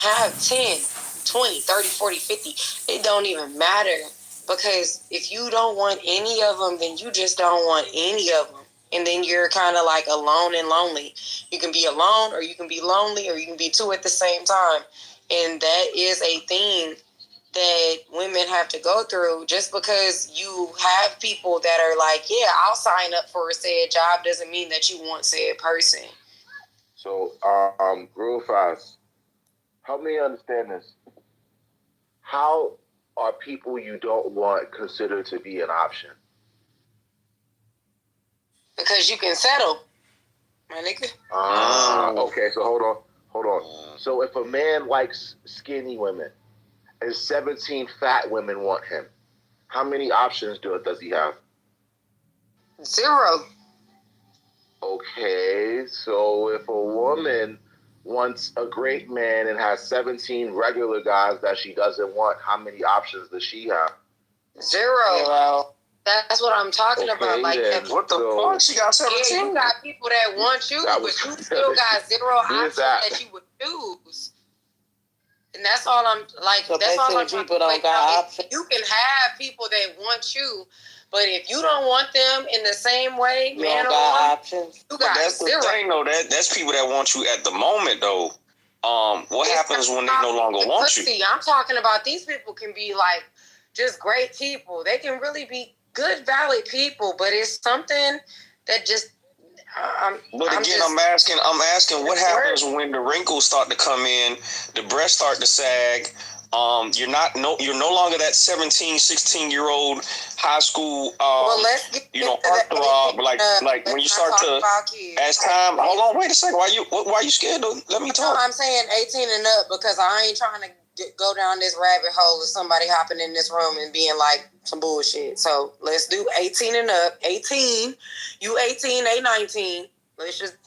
have 10, 20, 30, 40, 50. It don't even matter. Because if you don't want any of them, then you just don't want any of them. And then you're kind of like alone and lonely. You can be alone, or you can be lonely, or you can be two at the same time. And that is a thing that women have to go through. Just because you have people that are like, yeah, I'll sign up for a said job, doesn't mean that you want said person. So, real fast, help me understand this. How are people you don't want considered to be an option? Because you can settle, my nigga. Okay, so hold on. So if a man likes skinny women and 17 fat women want him, how many options does he have? 0. Okay, so if a woman wants a great man and has 17 regular guys that she doesn't want, how many options does she have? 0. That's what I'm talking about. Like, what the fuck? She got 17? Yeah, you got people that want you, but you still got 0 options that you would choose. And that's all I'm like. So that's all I'm people don't got options. You can have people that want you, but if you don't want them in the same way, you man, don't got options. You got that's 0. The thing, though. That's people that want you at the moment, though. What happens when they no longer want you? I'm talking about these people can be like just great people. They can really be good, valid people, but it's something that just. But again, I'm asking, what happens when the wrinkles start to come in, the breasts start to sag. You're no longer that 17, 16-year-old high school, heartthrob. Like when you start to, as time. Hold on, wait a second. Why you scared? Let me talk. No, I'm saying 18 and up because I ain't trying to go down this rabbit hole of somebody hopping in this room and being like some bullshit. So let's do 18 and up. 18, you 18, they 19. Let's just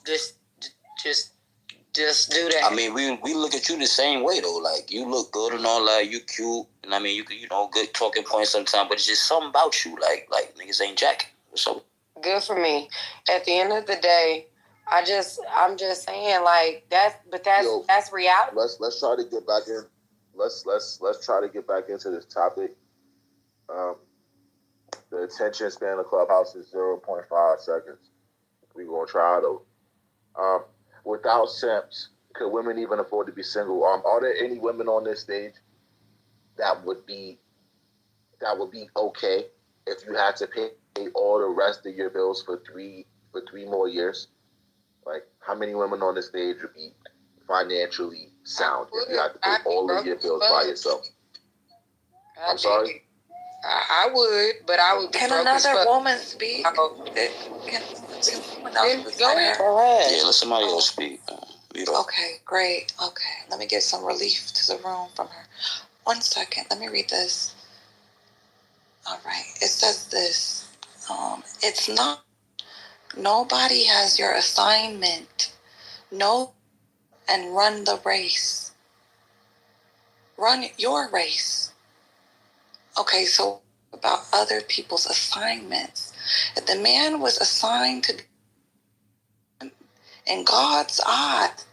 do that. I mean, we look at you the same way though. Like you look good and all that, you cute, and I mean you good talking points sometimes, but it's just something about you. Like niggas ain't jacking. So good for me. At the end of the day, I'm just saying like that's reality. Let's try to get back in. Let's try to get back into this topic. The attention span of Clubhouse is 0.5 seconds. We're gonna try though. Without simps, could women even afford to be single? Are there any women on this stage that would be okay if you had to pay all the rest of your bills for three more years? Like, how many women on this stage would be financially sound if you had to pay all of your bills by yourself? I'm sorry? I would, but I would be. Can another woman speak? Go ahead. Yeah, let somebody else speak. Okay, great. Okay, let me get some relief to the room from her. 1 second, let me read this. All right, it says this. It's not. Nobody has your assignment. No, and run the race. Run your race. Okay, so about other people's assignments. If the man was assigned to in God's eyes,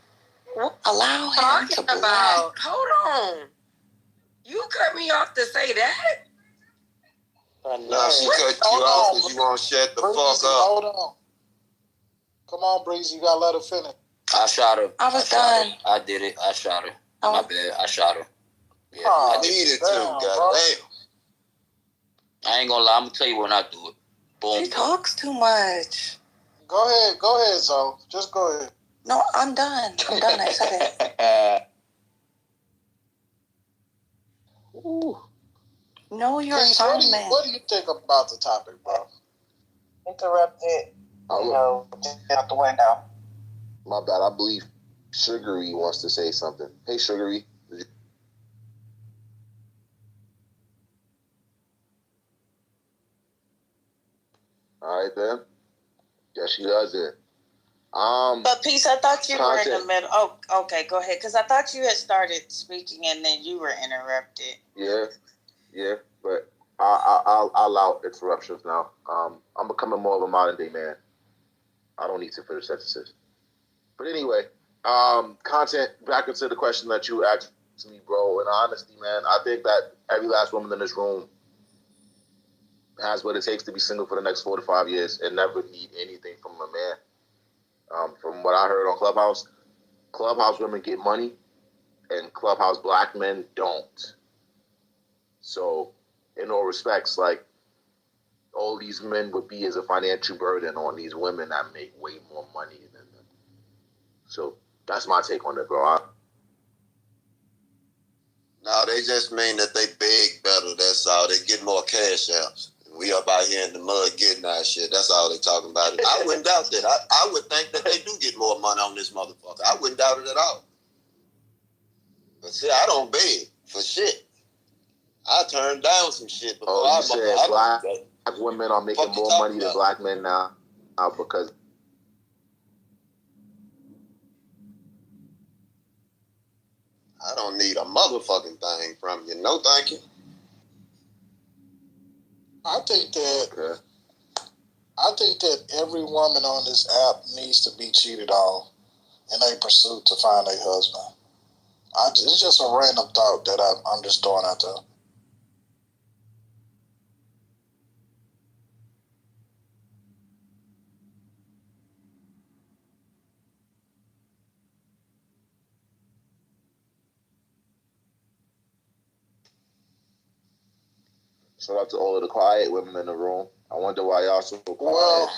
allow him to bless. Hold on. You cut me off to say that? No, she cut you off because you won't shut the fuck up. Hold on. Come on, Breezy, you gotta let her finish. I shot her. I was done. I did it. I shot her. My bad. I shot her. Yeah, I needed to. Goddamn. I ain't gonna lie. I'm gonna tell you when I do it. Boom. She talks too much. Go ahead, Zoe. Just go ahead. No, I'm done. I said it. Ooh. Know your assignment. What do you think about the topic, bro? Interrupted. Get out the window. My bad. I believe Sugary wants to say something. Hey, Sugary. All right, then. Yeah, she does it. But Peace, I thought you were in the middle. Oh, okay, go ahead. Because I thought you had started speaking and then you were interrupted. Yeah, but I'll allow interruptions now. I'm becoming more of a modern day man. I don't need to finish sentences. But anyway, Content, back into the question that you asked me, bro. In honesty, man, I think that every last woman in this room has what it takes to be single for the next 4 to 5 years and never need anything from a man. From what I heard on Clubhouse women get money and Clubhouse black men don't. So, in all respects, like, all these men would be as a financial burden on these women that make way more money than them. So, that's my take on it, bro. No, they just mean that they beg better, that's all. They get more cash out. We up out here in the mud getting our shit. That's all they talking about. I wouldn't doubt that. I would think that they do get more money on this motherfucker. I wouldn't doubt it at all. But see, I don't beg for shit. I turned down some shit before. Oh, you said black women are making more money than black men now because... I don't need a motherfucking thing from you. No, thank you. I think that every woman on this app needs to be cheated on in a pursuit to find a husband. It's just a random thought that I'm just throwing out there. Shout out to all of the quiet women in the room. I wonder why y'all so quiet.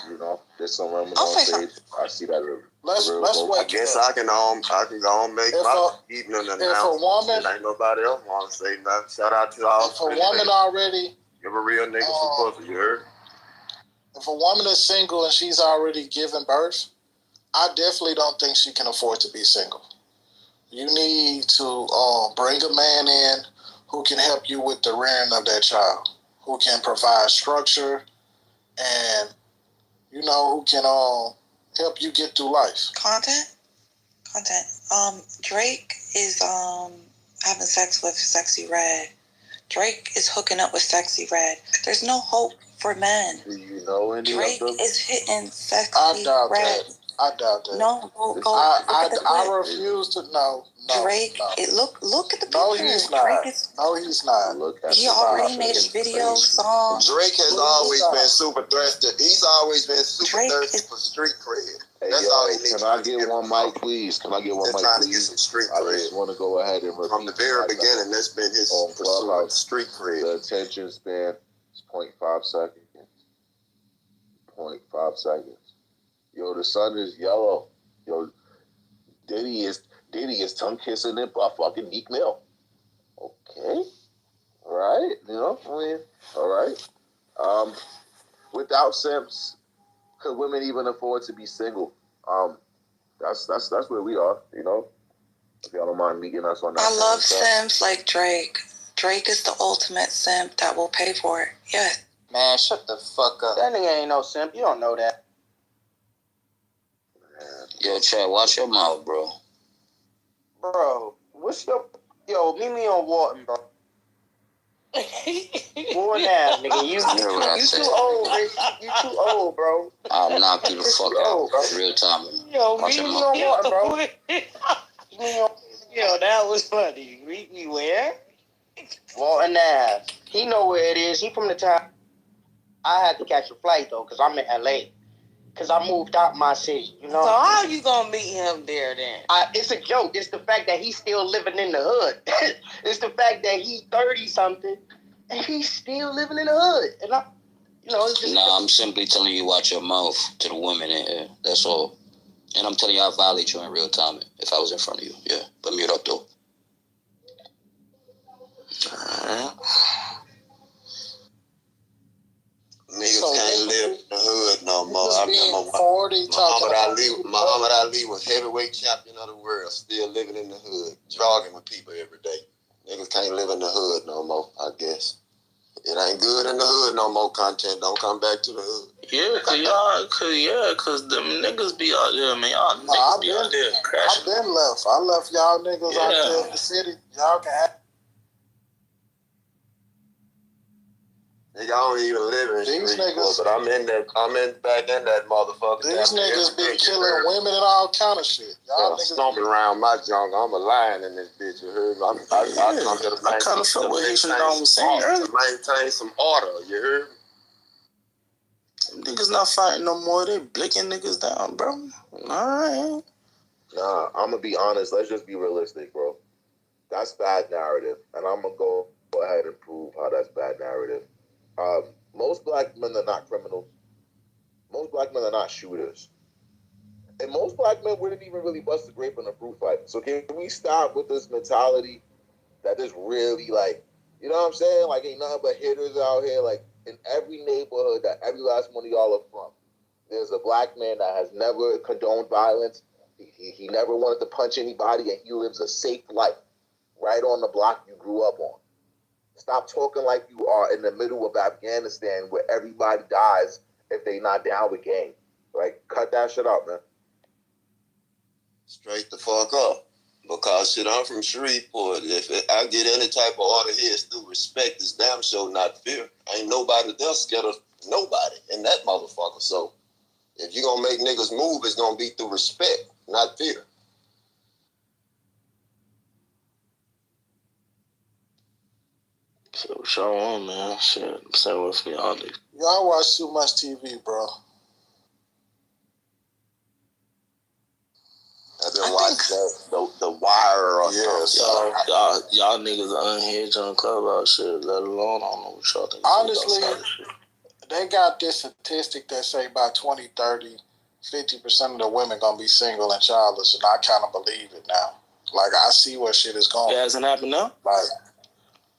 There's some women on stage. I see that. Let's wait. I guess I can go and make my evening announcement. Ain't nobody else want to say nothing. Shout out to all. If a woman already give a real nigga some pussy, you heard? If a woman is single and she's already given birth, I definitely don't think she can afford to be single. You need to bring a man in who can help you with the rearing of that child, who can provide structure, and, who can help you get through life. Content. Drake is having sex with Sexy Red. Drake is hooking up with Sexy Red. There's no hope for men. Do you know any Drake of them? is hitting Sexy Red. I doubt that. No, go. I refuse to know. Drake, look at the picture. No, he's not. He's not. He already made a video song. Drake has always been super thirsty. He's always been super thirsty for street cred. Hey, that's all he needs. Can I get one mic, please? Can I get one mic, trying to please? get some street I cred. just want to go ahead and repeat. From the very beginning, that's been his pursuit of street cred. The attention span is 0.5 seconds. 0.5 seconds. Yo, the sun is yellow. Yo, Diddy is tongue kissing it by fucking Meek Mill. Okay. All right. All right. Without simps, could women even afford to be single? That's where we are, If y'all don't mind meeting us on that. I love simps like Drake. Drake is the ultimate simp that will pay for it. Yeah. Man, shut the fuck up. That nigga ain't no simp. You don't know that. Yo, Chad, watch your mouth, bro. Bro, what's your... Yo, meet me on Walton, bro. 4.5, nigga. You too old, bitch. You too old, bro. I'll knock you the fuck out. Bro. Real time. Yo, meet me on Walton, bro. Yo, that was funny. Meet me where? Walton Ave. He know where it is. He from the town. I had to catch a flight, though, because I'm in L.A. Because I moved out my city, So how you going to meet him there then? It's a joke. It's the fact that he's still living in the hood. It's the fact that he's 30-something and he's still living in the hood. And it's just... I'm simply telling you watch your mouth to the women in here. That's all. And I'm telling you I violate you in real time if I was in front of you. Yeah. But mute up, though. Niggas can't live in the hood no more. I remember Muhammad Ali was heavyweight champion of the world, still living in the hood, jogging with people every day. Niggas can't live in the hood no more, I guess. It ain't good in the hood no more. Content don't come back to the hood. Yeah, cause them niggas be out there, man. Y'all niggas be out there crashing. I've been left. I left y'all niggas out there in the city. Y'all can have... Nigga, I don't even live in These Shreveport, niggas, but I'm back in that motherfucker. These niggas be killing women and all kind of shit. Y'all niggas stomping around my jungle. I'm a lion in this bitch. You heard me? I kind of feel what Haitian Don was saying earlier. To maintain some order. You heard me? Niggas not fighting no more. They blicking niggas down, bro. All right. Nah, I'm gonna be honest. Let's just be realistic, bro. That's bad narrative, and I'm gonna go ahead and prove how that's bad narrative. Most black men are not criminals. Most black men are not shooters. And most black men wouldn't even really bust a grape in a fruit fight. So can we stop with this mentality that is really like, you know what I'm saying? Like, ain't nothing but hitters out here. Like, in every neighborhood that every last one of y'all are from, there's a black man that has never condoned violence. He never wanted to punch anybody, and he lives a safe life right on the block you grew up on. Stop talking like you are in the middle of Afghanistan where everybody dies if they not down with gang. Like, cut that shit out, man. Straight the fuck up. Because shit, I'm from Shreveport. If I get any type of order here, it's through respect. It's damn sure not fear. Ain't nobody there scared of nobody in that motherfucker. So if you gonna make niggas move, it's gonna be through respect, not fear. Shit, what's y'all on, man? Shit, say what's me all day. Y'all watch too much TV, bro. I've been watching the Wire or something. So y'all niggas are unhinged on Clubhouse shit, let alone I don't know what y'all think. Honestly, they got this statistic that say by 2030, 50% of the women gonna be single and childless, and I kind of believe it now. Like, I see where shit is going. It hasn't happened now? Like,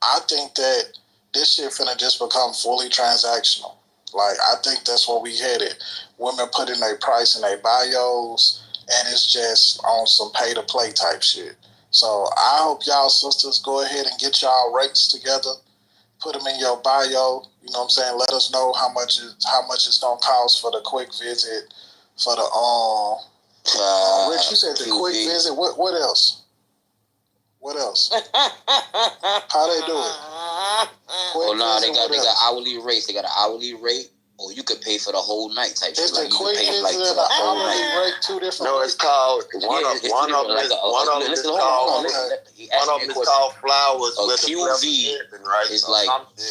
I think that this shit finna just become fully transactional. Like, I think that's where we headed. Women put in their price in their bios, and it's just on some pay-to-play type shit. So I hope y'all sisters go ahead and get y'all rates together, put them in your bio. You know what I'm saying? Let us know how much it's gonna cost for the quick visit, for the Rich, you said the quick visit. What else? What else? How they do it? Well, no, they got hourly rates. They got an hourly rate, or you could pay for the whole night type shit. Is like the quick visit like, and the hourly rate two different? No, it's called one of them is called Flowers. A QV is like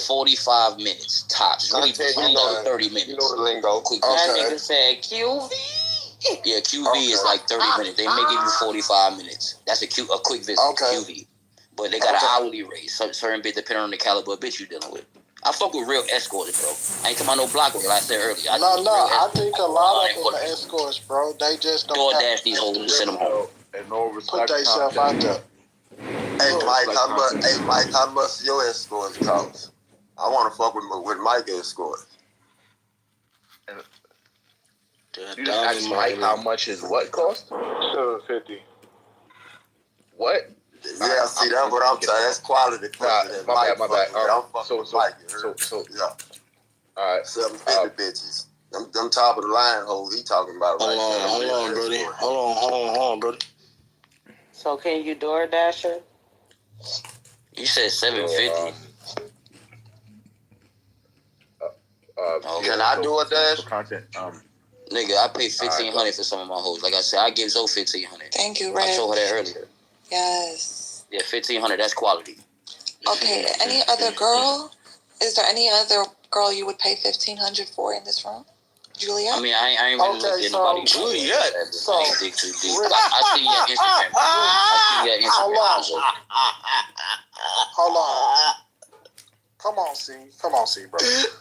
45 minutes tops. Really, 30 minutes. You know the lingo. Quick nigga said QV. Yeah, QV is like 30 minutes. They may give you 45 minutes. That's a quick visit. QV. But they got an hourly rate. Certain bit depending on the caliber of bitch you dealing with. I fuck with real escorts, bro. I ain't talking about no block work, like I said earlier. I think a lot of them are escorts, bro. They just don't DoorDash these hoes and send them home. And no respect. Put themselves out there. Hey Mike, how much your escorts cost? I want to fuck with Mike escort. You just asked Mike how much his what cost? $750. What? Yeah, see, that's what I'm saying. That's quality. My bad. So, yeah. All right. 750 bitches. Them top of the line hoes he talking about right now. Hold on, brother. Hold on, brother. So can you DoorDash her? You said 750. Can I do a dash? Content. Nigga, I pay $1,500 for some of my hoes. Like I said, I give Zoe $1,500. Thank you, Red. I told her that earlier. Yes. Yeah, $1,500. That's quality. Okay. Any other girl? Is there any other girl you would pay $1,500 for in this room? Julia? I mean, I ain't really looked at nobody. Julia. So, I ain't dig too deep. I see your Instagram. I see your Instagram. Hold on. Come on, C, bro.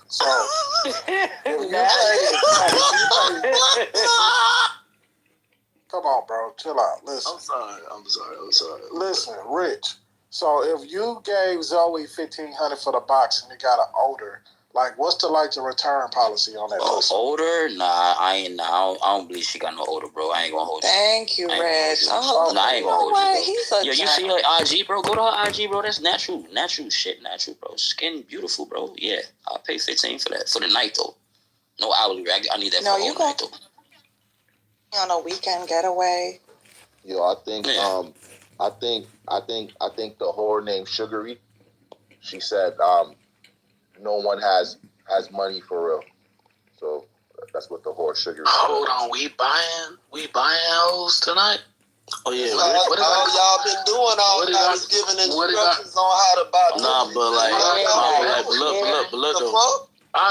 So, come on, bro. Chill out. Listen. I'm sorry. Listen, Rich. So, if you gave Zoe $1,500 for the box and you got an odor, like, what's the return policy on that? Odor? Nah, I don't believe she got no odor, bro. I ain't gonna hold you. Thank you, Reg. Nah, I ain't gonna hold you, bro. He's You see her IG, bro? Go to her IG, bro. That's natural shit, bro. Skin beautiful, bro. Yeah, I'll pay $15 for that for the night though. No hourly rate. I need that for the whole night though. On a weekend getaway. Yo, I think the whore named Sugary, she said, no one has money for real. So that's what the horse sugar is. Hold on, we buying hoes tonight? Oh yeah, what y'all been doing all night is giving instructions on how to buy. Nah, but like, look.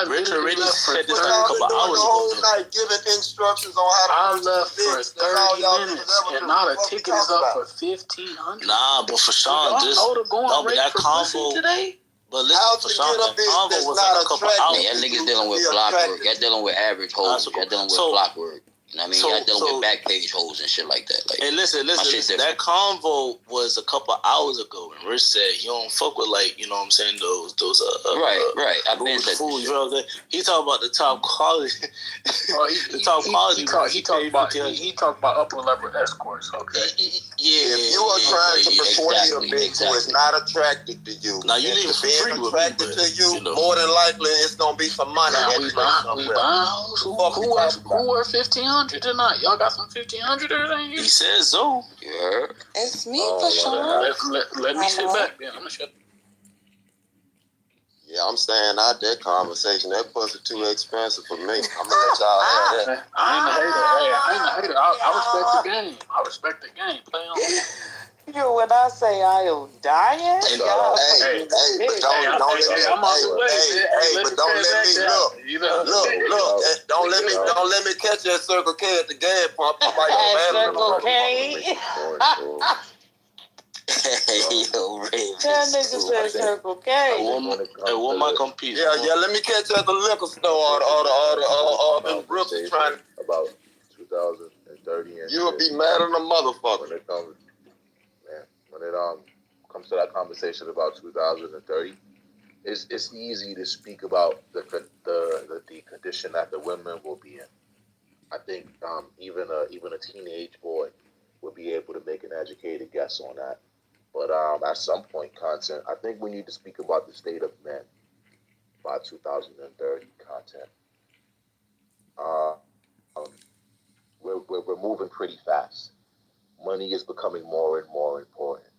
Richard already said this like a couple hours ago. Whole night giving instructions on how to. I left for 30 minutes, and now the ticket is up for $1,500. Nah, but for Sean, just that combo today. But listen, for Sean, that combo was like a couple hours. Man, y'all niggas dealing with block work. Y'all dealing with average hoes. Y'all dealing with block work. You know what I mean? Y'all dealing with back page hoes and shit like that. Like, hey, listen. That convo was a couple hours ago, and Rich said he don't fuck with, like, you know what I'm saying, those right. I've been said food drugs. He talking about the top quality. He talked about upper level escorts. Okay. Yeah. If you are trying to persuade a bitch who is not attracted to you, now you leave being attracted to you, more than likely it's gonna be some money. Now we buying hoes. Who were 1,500 tonight? Y'all got some 1,500 or anything? He says so. Yeah. It's me for sure. Let me sit back then. I'm gonna shut. Yeah, I'm staying out that conversation. That pussy too expensive for me. I'm gonna let y'all have that. I ain't a hater. I respect the game. Play on. Yo, when I say I am dying, but don't let me catch that Circle K at the gas pump. Circle K. Hey, yo, Ray. That nigga said Circle K. What my compete? Yeah, let me catch you at the liquor store or the Brooks trying about 2030. You will be mad at a motherfucker. When it comes to that conversation about 2030, it's easy to speak about the condition that the women will be in. I think even a teenage boy will be able to make an educated guess on that. But at some point, content, I think we need to speak about the state of men by 2030. Content. We're moving pretty fast. Money is becoming more and more important.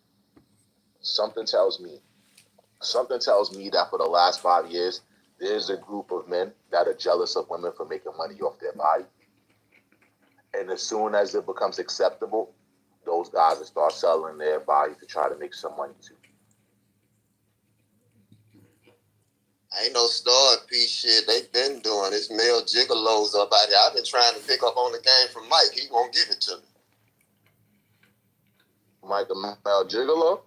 Something tells me that for the last 5 years, there's a group of men that are jealous of women for making money off their body. And as soon as it becomes acceptable, those guys will start selling their body to try to make some money too. Ain't no start piece shit. They been doing this. Male gigolos up out here. I've been trying to pick up on the game from Mike. He won't give it to me. Mike, the male gigolo?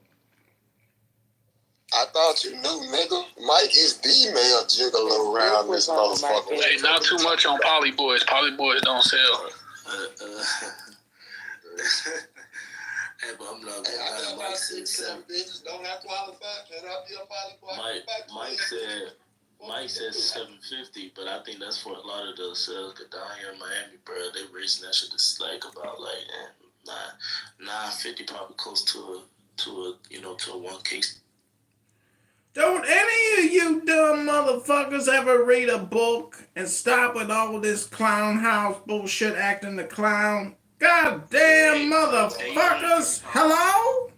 I thought you knew, nigga. Mike is the male gigolo around this motherfucker. Hey, not too much on poly boys. Poly boys don't sell. Hey, but I'm not gonna lie. Mike said 7. Don't have qualified. Mike said 750, but I think that's for a lot of the sales. Cause down here in Miami, bro, they raising that shit to like about like 950, probably close to a 1K. Don't any of you dumb motherfuckers ever read a book and stop with all this clown house bullshit acting the clown? Goddamn motherfuckers! Hello?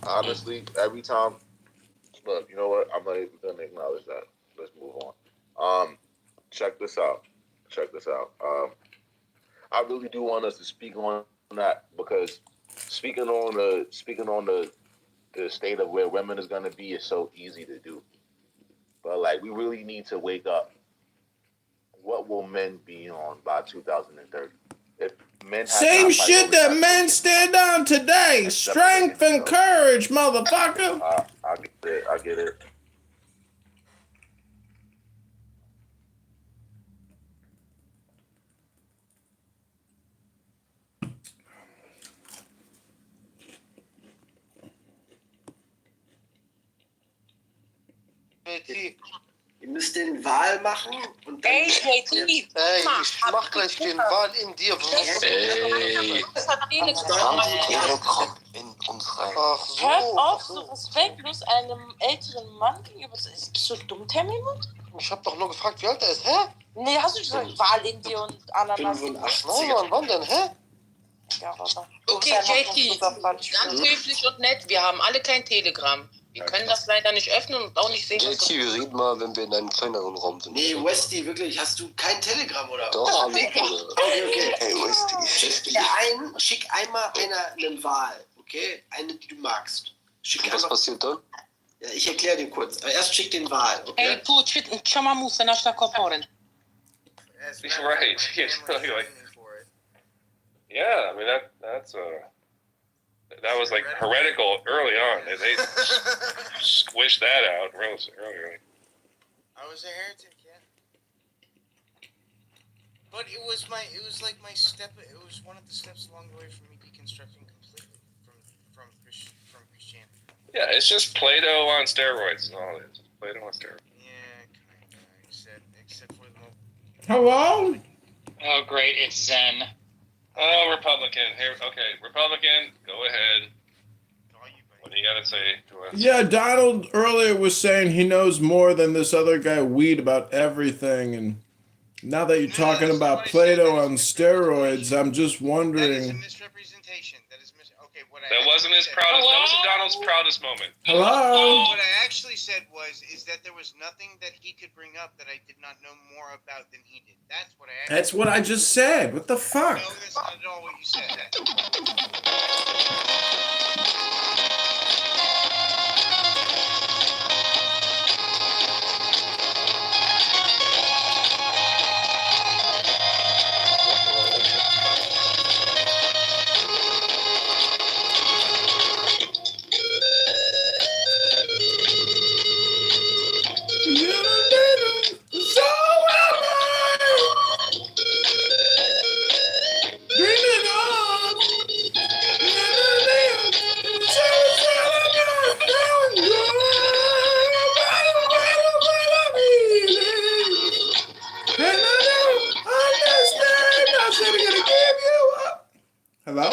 Honestly, every time. Look, you know what? I'm not even gonna acknowledge that. Let's move on. Check this out. I really do want us to speak on that because speaking on the state of where women is gonna be is so easy to do. But like, we really need to wake up. What will men be on by 2030? If men same shit that men stand on today. Strength and courage, motherfucker. I get it. Ihr müsst den Wahl machen und dann... Ey, JT! Ich mach gleich den Wahl in dir. Das hat nichts in uns rein. Hört auf, so respektlos einem älteren Mann gegenüber. Bist du dumm, Terminmund? Ich hab doch nur gefragt, wie alt er ist, hä? Nee, hast du gesagt, Wahl in dir und Ananas? 85. Nein, Mann, wann denn, hä? Ja, warte. Okay, JT, ganz höflich und nett. Wir haben alle kein Telegram. Wir können das leider nicht öffnen und auch nicht sehen. JT, red mal, wenn wir in einem kleineren Raum sind. Nee, Westy, wirklich, hast du kein Telegram oder? Doch, hab ich, Bruder. Okay. Hey, Westy. Schick einmal eine Wahl, okay? Eine, die du magst. Was passiert dann? Ja, ich erkläre dir kurz. Aber erst schick den Wahl, okay? Hey, tu čemu se našla koporen? Right. Yeah, I mean that was like heretical early on. They squished that out earlier. I was a heretic, yeah. But it was like my step. It was one of the steps along the way for me deconstructing completely from Christianity. Yeah, it's just Plato on steroids. Is all it is. Plato on steroids. Yeah, kinda. Except for the moment. Hello? Oh, great! It's Zen. Oh, Republican. Here, okay, Republican. Go ahead. What do you got to say to us? Yeah, Donald earlier was saying he knows more than this other guy Weed about everything, and now that you're talking about Plato on steroids, I'm just wondering. That is a misrepresentation. That wasn't his proudest. That wasn't Donald's proudest moment. Hello? What I actually said is that there was nothing that he could bring up that I did not know more about than he did. That's what I actually That's what I just said. What the fuck? No, that's not at all what you said. Hello?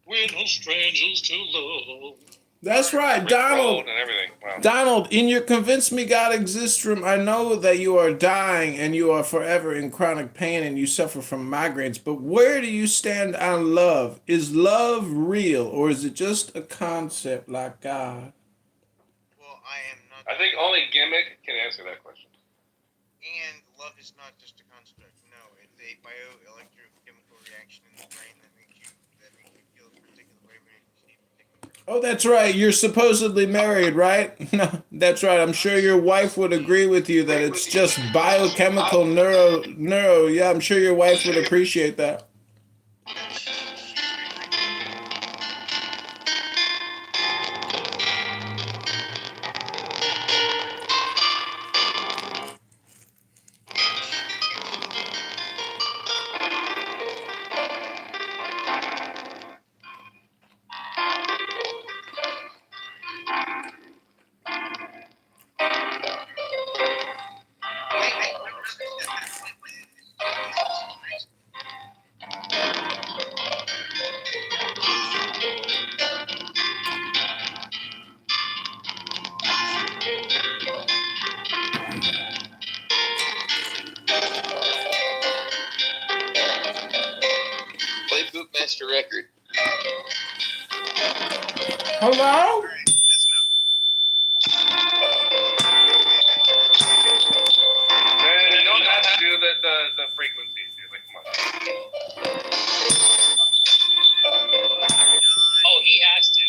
We're no strangers to love. That's right, Donald. And everything. Wow. Donald, in your Convince Me God Exists room, I know that you are dying and you are forever in chronic pain and you suffer from migraines, but where do you stand on love? Is love real or is it just a concept like God? Well, I am not. I think only Gimmick can answer that question. And love is not just a construct. No, it's a bioelectrochemical reaction in the brain that makes you feel a particular way when you see a particular. Oh, that's right. You're supposedly married, right? No, that's right. I'm sure your wife would agree with you that it's just biochemical neuro. Yeah, I'm sure your wife would appreciate that. Play Bootmaster record. Hello? Man, you don't have to do the frequencies, dude. Like, come on. Oh, he has to.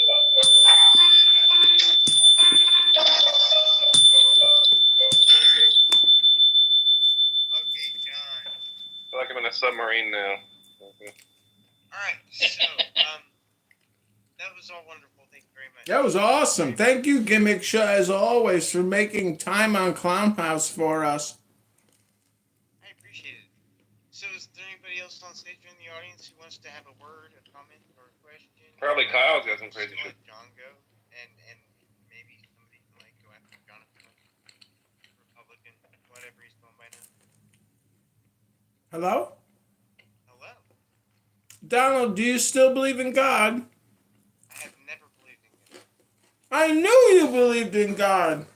Okay, John. I feel like I'm in a submarine now. Okay. All right, so that was all wonderful. Thank you very much. That was awesome. Thank you, Gimmick Shaw, as always, for making time on Clownhouse for us. I appreciate it. So, is there anybody else on stage or in the audience who wants to have a word, a comment, or a question? Probably Kyle's got some crazy shit. John go, and maybe somebody might go after Jonathan, Republican, whatever he's going by now. Hello? Hello. Donald, do you still believe in God? I have never believed in God. I knew you believed in God.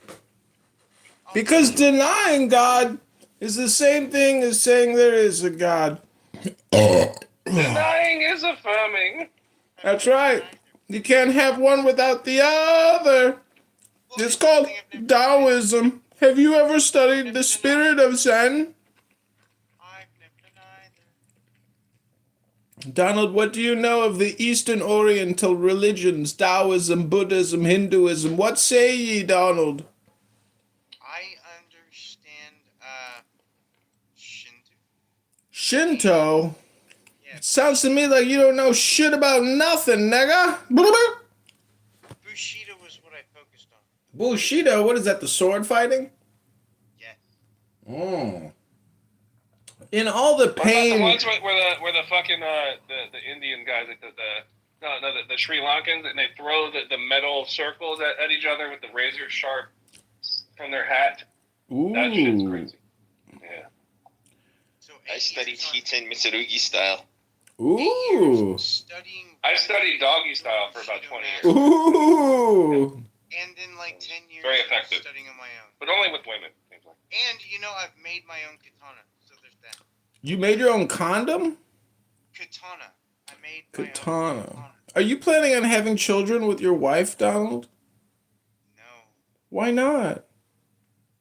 Because denying God is the same thing as saying there is a God. Denying is affirming. That's right. You can't have one without the other. It's called Taoism. Have you ever studied the spirit of Zen? Donald, what do you know of the Eastern Oriental religions, Taoism, Buddhism, Hinduism? What say ye, Donald? I understand Shinto. Shinto? It sounds to me like you don't know shit about nothing, nigga. Bushido was what I focused on. Bushido? What is that, the sword fighting? Yes. Oh. In all the pain... What about the ones where the fucking, the Indian guys, like the Sri Lankans, and they throw the metal circles at each other with the razor sharp from their hat? Ooh. That shit's crazy. Yeah. I studied Shiiten Mitsurugi style. Ooh. I studied doggy style for about 20 years. Ooh. And in like 10 years, Very effective. studying on my own. But only with women. And, I've made my own katana, so there's that. You made your own condom? Katana. I made Katana. Are you planning on having children with your wife, Donald? No. Why not?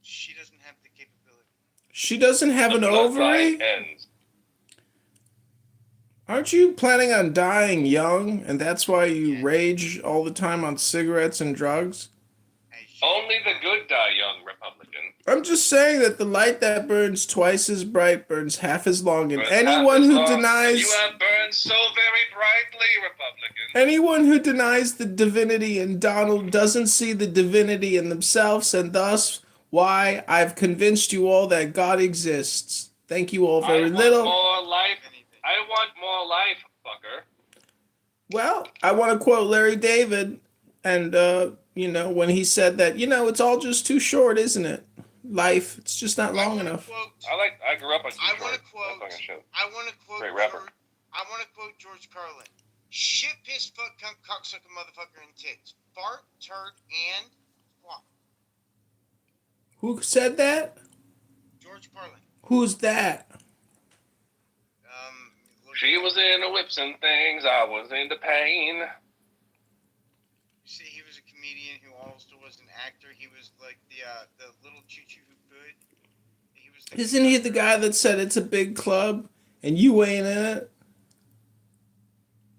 She doesn't have the capability. She doesn't have an ovary? Aren't you planning on dying young, and that's why you rage all the time on cigarettes and drugs? Only the good die young, Republican. I'm just saying that the light that burns twice as bright burns half as long, and anyone who denies... You have burned so very brightly, Republican. Anyone who denies the divinity in Donald doesn't see the divinity in themselves, and thus why I've convinced you all that God exists. Thank you all very little. I want more life, fucker. Well, I want to quote Larry David, and, when he said that, it's all just too short, isn't it? Life, it's just not long enough. I grew up on I want to quote Great rapper. I want to quote George Carlin. Shit, piss, fuck, cunt, cocksucker, motherfucker, and tits. Fart, turd, and flop. Who said that? George Carlin. Who's that? She was into whips and things. I was into pain. You see, he was a comedian who also was an actor. He was like the little choo-choo who could. Isn't he the guy that said it's a big club and you ain't in it?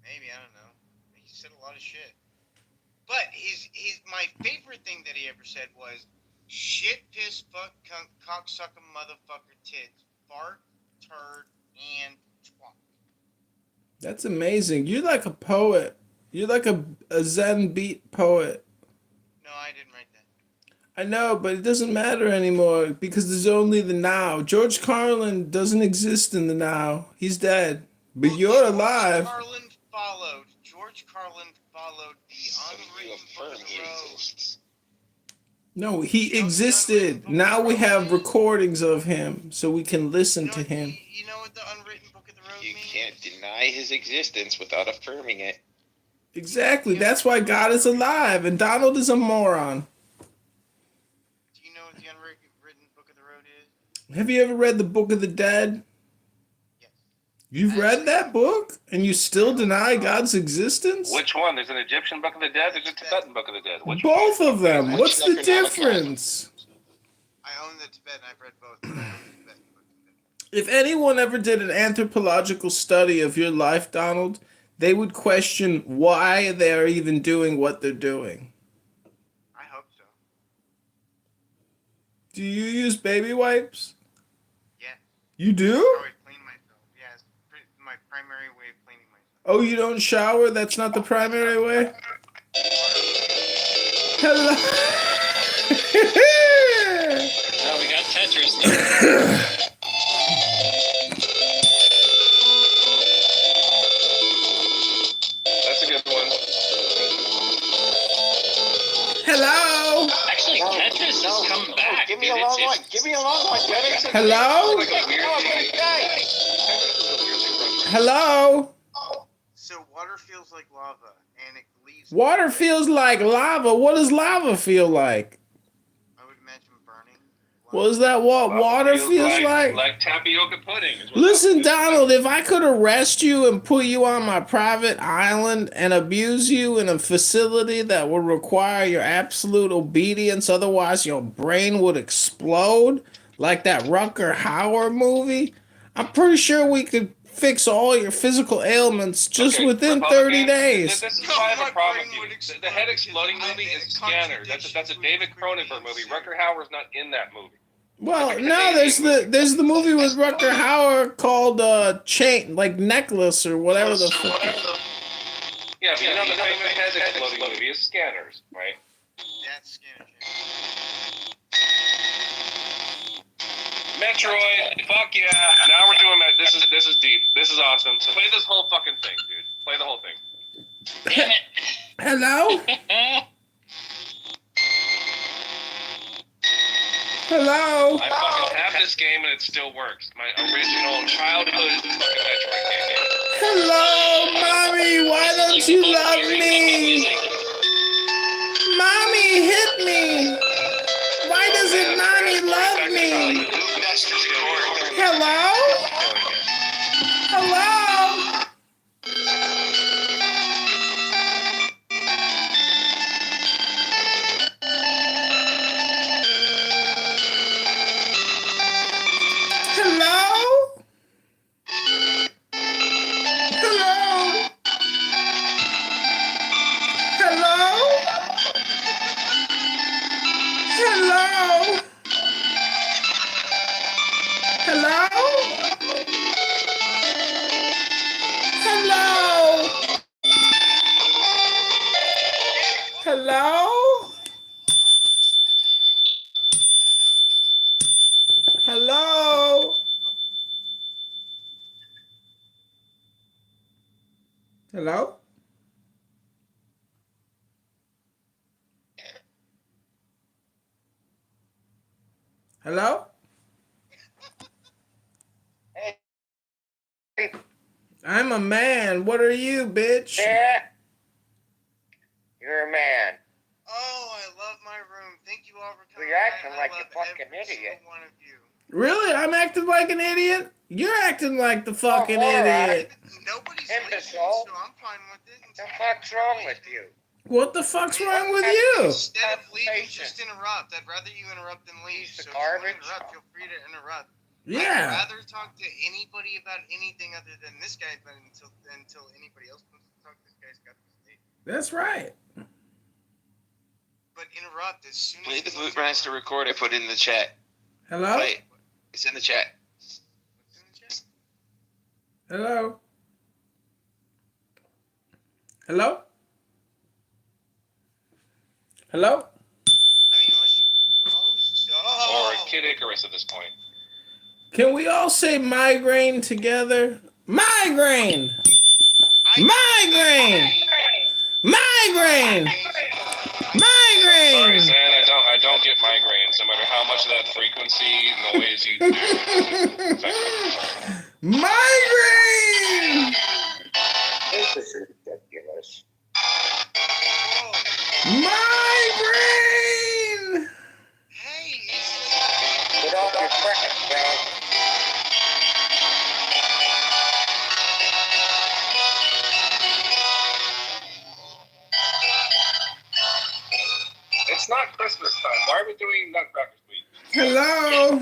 Maybe, I don't know. He said a lot of shit. But my favorite thing that he ever said was shit, piss, fuck, cunt, cocksucker, motherfucker, tits, fart, turd, and twat. That's amazing. You're like a poet. You're like a Zen beat poet. No, I didn't write that. I know, but it doesn't matter anymore because there's only the now. George Carlin doesn't exist in the now. He's dead. But you're alive. George Carlin followed the unwritten book of the road. No, he existed. Now we have recordings of him so we can listen to him. You know what the unwritten book of the road means? You can't deny his existence without affirming it. Exactly. That's why God is alive and Donald is a moron. Do you know what the unwritten book of the road is? Have you ever read the Book of the Dead? Yes. You've read that book and you still deny God's existence? Which one? There's an Egyptian Book of the Dead. There's a Tibetan Book of the Dead. Which Both one? of them. What's the difference? I own the Tibetan. I've read both. If anyone ever did an anthropological study of your life, Donald, they would question why they're even doing what they're doing. I hope so. Do you use baby wipes? Yeah. You do? I always clean myself. Yeah, it's my primary way of cleaning myself. Oh, you don't shower? That's not the primary way? Hello. Oh, we got Tetris. That's a good one. Hello. Actually, Tetris has come back. Give me a long one. Give me a long one, Dennis. Hello? Hello? So water feels like lava, and it leaves Water feels like lava. What does lava feel like? I would imagine burning. What is that what water feels like? Like tapioca pudding. Listen, Donald, if I could arrest you and put you on my private island and abuse you in a facility that would require your absolute obedience, otherwise your brain would explode, like that Rutger Hauer movie, I'm pretty sure we could fix all your physical ailments just within 30 days. This is why I have a problem with you. The head exploding movie is Scanners. That's a David Cronenberg movie. Rutger Hauer's not in that movie. Well, no, there's the movie with Rutger Hauer called Chain, like Necklace or whatever the fuck. Yeah, but you know the famous head exploding movie is Scanners, right? That's Scanners. Metroid, fuck yeah! Now we're doing that. This is deep. This is awesome. So play this whole fucking thing, dude. Play the whole thing. Damn it. Hello? Hello? I fucking have this game and it still works. My original childhood fucking Metroid game. Hello, mommy, why don't you love me? Mommy, hit me. Why doesn't mommy love me? Hello? Hello? Hello? Hello? Hello? Hello? Hello? Hello? Hello? Hello? Hello? Hello? I'm a man. What are you, bitch? Yeah. You're a man. Oh, I love my room. Thank you all for coming. You're acting like a fucking idiot. One of you. Really? I'm acting like an idiot? You're acting like the fucking idiot. Nobody's Imbecile. so I'm fine with it. What the fuck's wrong with you? What the fuck's wrong with you? Instead of leaving, just interrupt. I'd rather you interrupt than leave. So if you want to interrupt, feel free to interrupt. Yeah. I'd rather talk to anybody about anything other than this guy, but until anybody else wants to talk, this guy's got to stay. That's right. But interrupt as soon as Play the Bootmaster record I put in the chat. Hello? Play it. It's in the chat. Hello? Hello? Hello? Or Kid Icarus at this point. Can we all say migraine together? Migraine! Migraine! Migraine! Migraine! Sorry, Zan, I don't get migraines, no matter how much of that frequency noise you do. Migraine! This is ridiculous. Migraine! Get off your crack, bro. It's not Christmas time. Why are we doing Nutcrackers Week? Hello?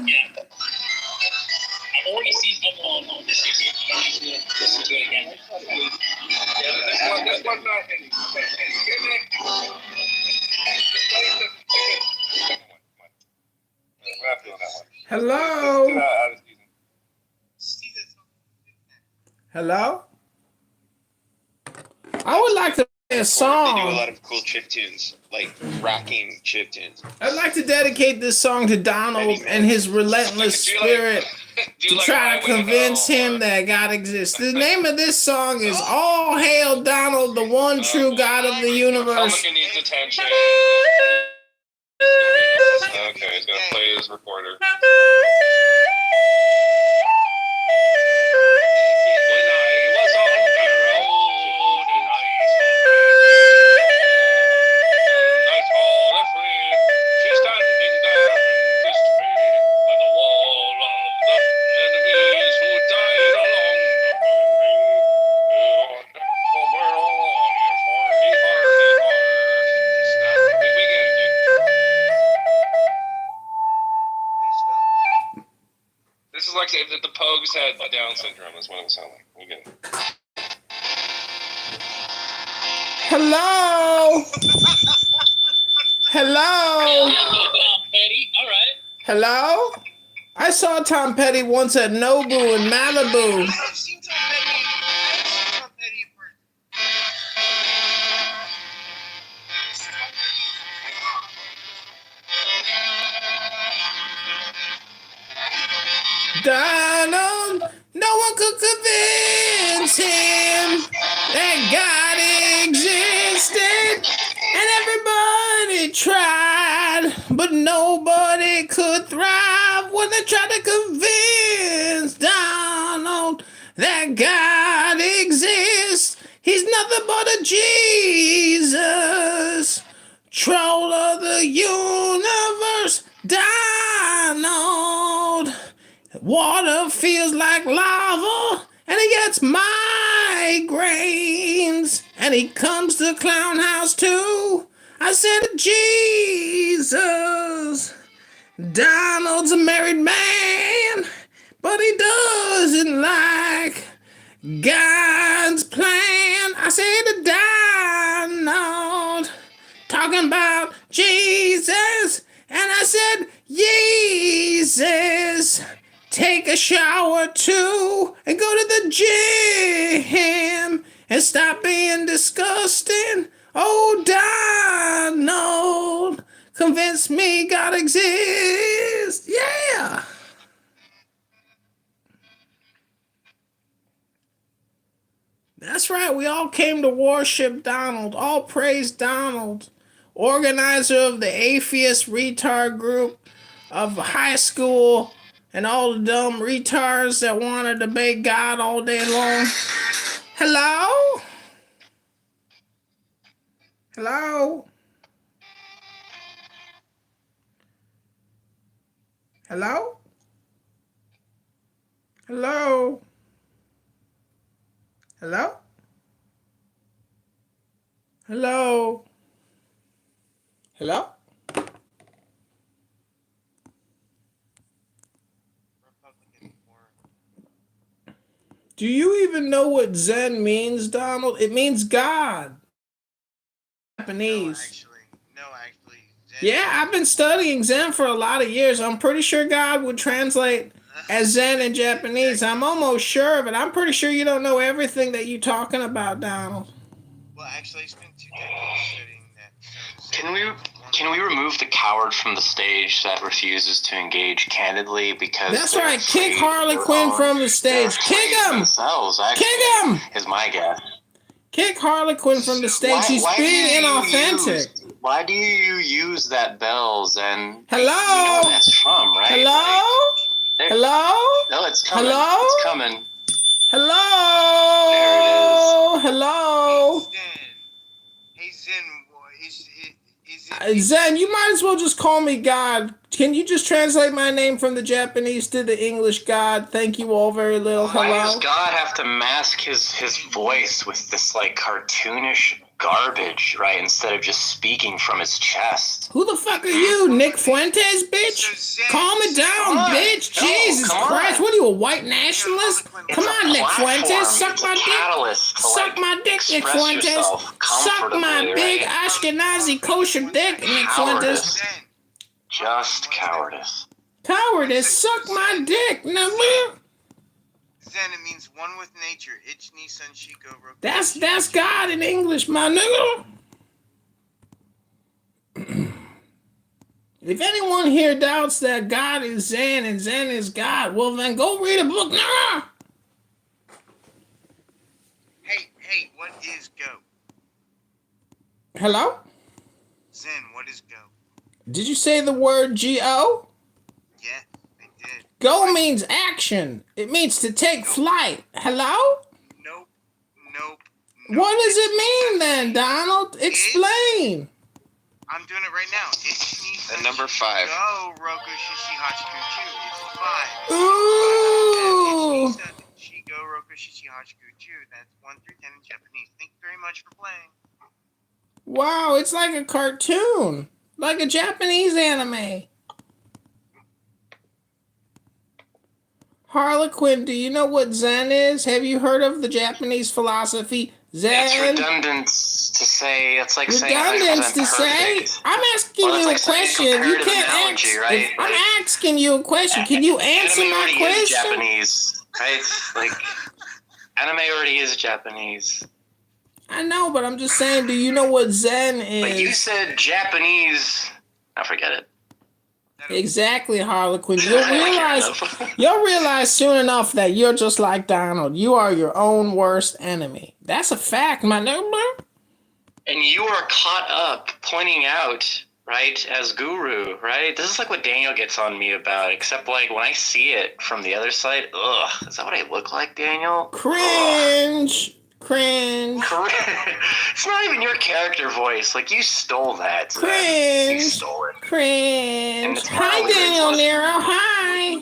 I've already seen someone on this season. I don't need to listen to it again. This one's not hitting. Hello? Hello? I would like to play a They do a song. lot of cool chip tunes, like rocking chip tunes. I'd like to dedicate this song to Donald and his relentless spirit to try to convince him that God exists. The name of this song is All Hail Donald, the one true God of the universe. Republican needs attention. Okay, he's gonna play his recorder. like if the Pogues had Down syndrome. That's what it would sound like. We get it. Hello. Hello. Petty. All right. Hello. I saw Tom Petty once at Nobu in Malibu. I've seen Tom Petty. I've seen Tom Petty in person. Donald, no one could convince him that God existed, and everybody tried, but nobody could thrive when they tried to convince Donald that God exists. He's nothing but a Jesus, troll of the universe, Donald. Water feels like lava, and he gets migraines, and he comes to Clown House too. I said, Jesus, Donald's a married man, but he doesn't like God's plan. I said, Donald, talking about Jesus, and I said, Jesus, take a shower too, and go to the gym, and stop being disgusting. Oh, Donald, convince me God exists. Yeah. That's right. We all came to worship Donald. All praise Donald, organizer of the atheist retard group of high school, and all the dumb retards that want to debate God all day long. Hello? Hello? Hello? Hello? Hello? Hello? Hello? Do you even know what Zen means, Donald? It means God. Japanese. No, actually. Zen Yeah, I've been studying Zen for a lot of years. I'm pretty sure God would translate as Zen in Japanese. I'm almost sure of it. I'm pretty sure you don't know everything that you're talking about, Donald. Well, actually, I spent 2 decades studying that. Can we remove the coward from the stage that refuses to engage candidly because that's right? Kick Harley Quinn from the stage. Kick him! Kick him! Is my guess. Kick Harley Quinn from the stage. She's being inauthentic. Why do you use that bell, Zen? Hello? You know where that's from, right? Hello? Hello? No, it's coming. Hello? It's coming. Hello? There it is. Hello? Hey, Zen, Zen, you might as well just call me God. Can you just translate my name from the Japanese to the English, God? Thank you all very little. Hello? Why does God have to mask his voice with this, like, cartoonish garbage, right, instead of just speaking from his chest? Who the fuck are you, Nick Fuentes, bitch? Calm it down, bitch. Jesus Christ. What are you, a white nationalist? Come on, Nick Fuentes. Suck my dick. Suck my dick, Nick Fuentes. Suck my big Ashkenazi kosher dick, Nick Fuentes. Just cowardice. Cowardice? Suck my dick. Now, man. Zen, it means one with nature. Ich ni san shiko roku. That's God in English, my nigga. If anyone here doubts that God is Zen and Zen is God, well then go read a book now. Hey, what is go? Hello? Zen, what is go? Did you say the word G-O? Yeah, I did. Go means action. It means to take flight. Hello? Nope. What does it mean then, Donald? Explain. I'm doing it right now. Ich ni san number 5. Go roku shishi hachiku chu. It's 5. Ooh. Shigo roku shishi hachiku chu. That's 1 through 10 in Japanese. Thank you very much for playing. Wow, it's like a cartoon. Like a Japanese anime. Harlequin, do you know what Zen is? Have you heard of the Japanese philosophy Zen? It's redundant to say. It's like redundant saying to say. I'm asking you a question. You can't ask. Right? I'm asking you a question. Can you answer my question? Is Japanese, right? Like anime already is Japanese. I know, but I'm just saying. Do you know what Zen is? But you said Japanese. I forget it. Exactly, Harlequin. You'll realize soon enough that you're just like Donald. You are your own worst enemy. That's a fact, my nigga. And you are caught up pointing out, right, as guru, right? This is like what Daniel gets on me about, except like when I see it from the other side, ugh, is that what I look like, Daniel? Cringe. Ugh. Cringe. It's not even your character voice. Like, you stole that. Cringe. You stole it. Cringe. Hi, Daniel Nero. Hi.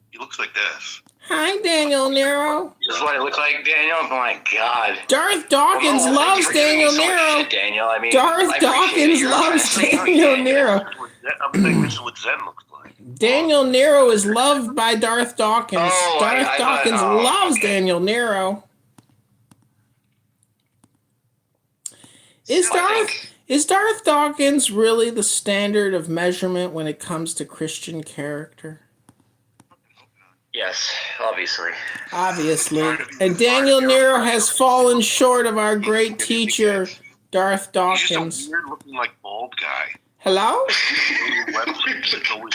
He looks like this. Hi, Daniel Nero. This is what I look like, Daniel? Oh, my God. Darth Dawkins loves Daniel Nero. Daniel, I mean, Darth Dawkins loves Daniel Nero. I'm saying this is what Zen looks like. Daniel Nero is loved by Darth Dawkins. Darth Dawkins loves Daniel Nero. Is Darth Dawkins really the standard of measurement when it comes to Christian character? Yes, obviously. Obviously. And Daniel Nero has fallen short of our great teacher, Darth Dawkins. He's just a weird-looking, like, bald guy. Hello?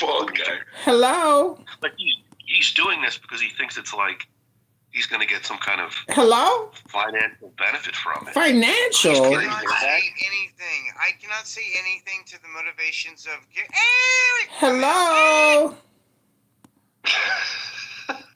Bald guy. Hello? Like, he's doing this because he thinks it's like he's going to get some kind of financial benefit from it. Financial? I cannot say anything. I cannot say anything to the motivations of... Hello?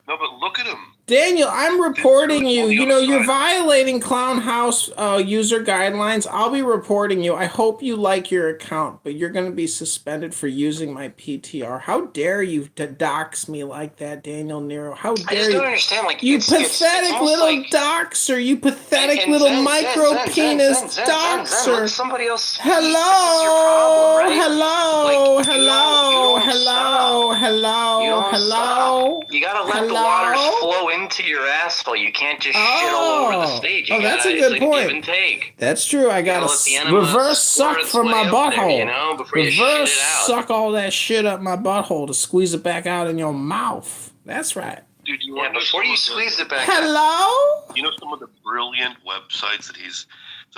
No, but look at him. Daniel, I'm reporting you. You know, you're violating Clown House user guidelines. I'll be reporting you. I hope you like your account, but you're going to be suspended for using my PTR. How dare you dox me like that, Daniel Nero? How dare you? I just don't understand. Like, you pathetic little doxer. You pathetic little micro penis doxer. Somebody else. Hello. Right? Hello. Like, hello. Hello. Hello. Hello. You gotta let the waters flow into your asshole. You can't just shit all over the stage. That's a good point. Give and take. That's true. I gotta reverse suck from my butthole. Reverse suck all that shit up my butthole to squeeze it back out in your mouth. That's right. Dude, before you squeeze it back Hello? You know some of the brilliant websites that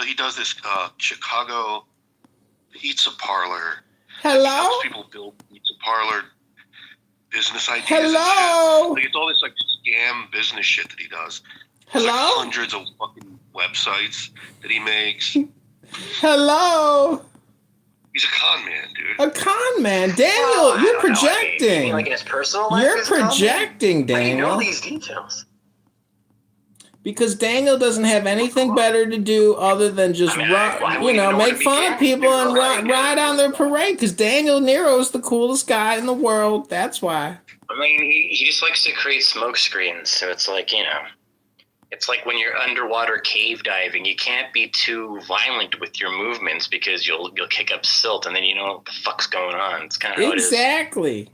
he does this Chicago pizza parlor. Hello? He helps people build pizza parlor business ideas. Hello? And shit. Like, it's all this like scam business shit that he does. Hello? Like hundreds of fucking websites that he makes. Hello? He's a con man, dude. A con man. Daniel, you're projecting. You like in his personal life? You're projecting, Daniel. I know these details. Because Daniel doesn't have anything better to do other than just make fun of people and ride on their parade. Because Daniel Nero's the coolest guy in the world. That's why. I mean, he just likes to create smoke screens. So it's like, it's like when you're underwater cave diving. You can't be too violent with your movements because you'll kick up silt, and then you know what the fuck's going on. It's kind of how it is. Exactly.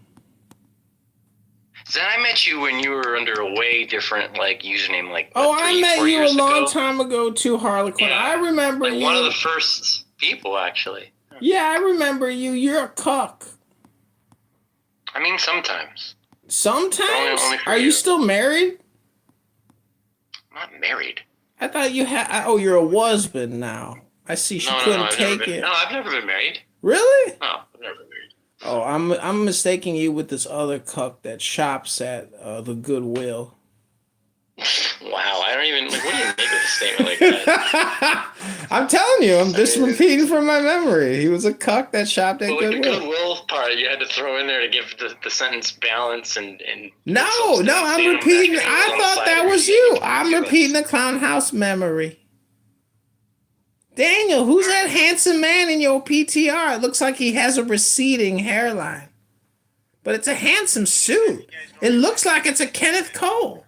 Then I met you when you were under a way different username, I met you a long time ago too, Harlequin. Yeah. I remember you. One of the first people, actually. Yeah, I remember you. You're a cuck. I mean, sometimes. Sometimes? Only Are you still married? I'm not married. I thought you had. Oh, you're a husband now. I see. She couldn't take it. No, I've never been married. Really? No, I've never been married. Oh, I'm mistaking you with this other cuck that shops at the Goodwill. Wow, I don't even. What do you make of a statement like that? I'm telling you, I'm just repeating from my memory. He was a cuck that shopped at Goodwill. The Goodwill part, you had to throw in there to give the sentence balance and. No, I'm repeating. I thought that was you. I'm repeating the Clown House memory. Daniel, who's that handsome man in your PTR? It looks like he has a receding hairline. But it's a handsome suit. It looks like it's a Kenneth Cole.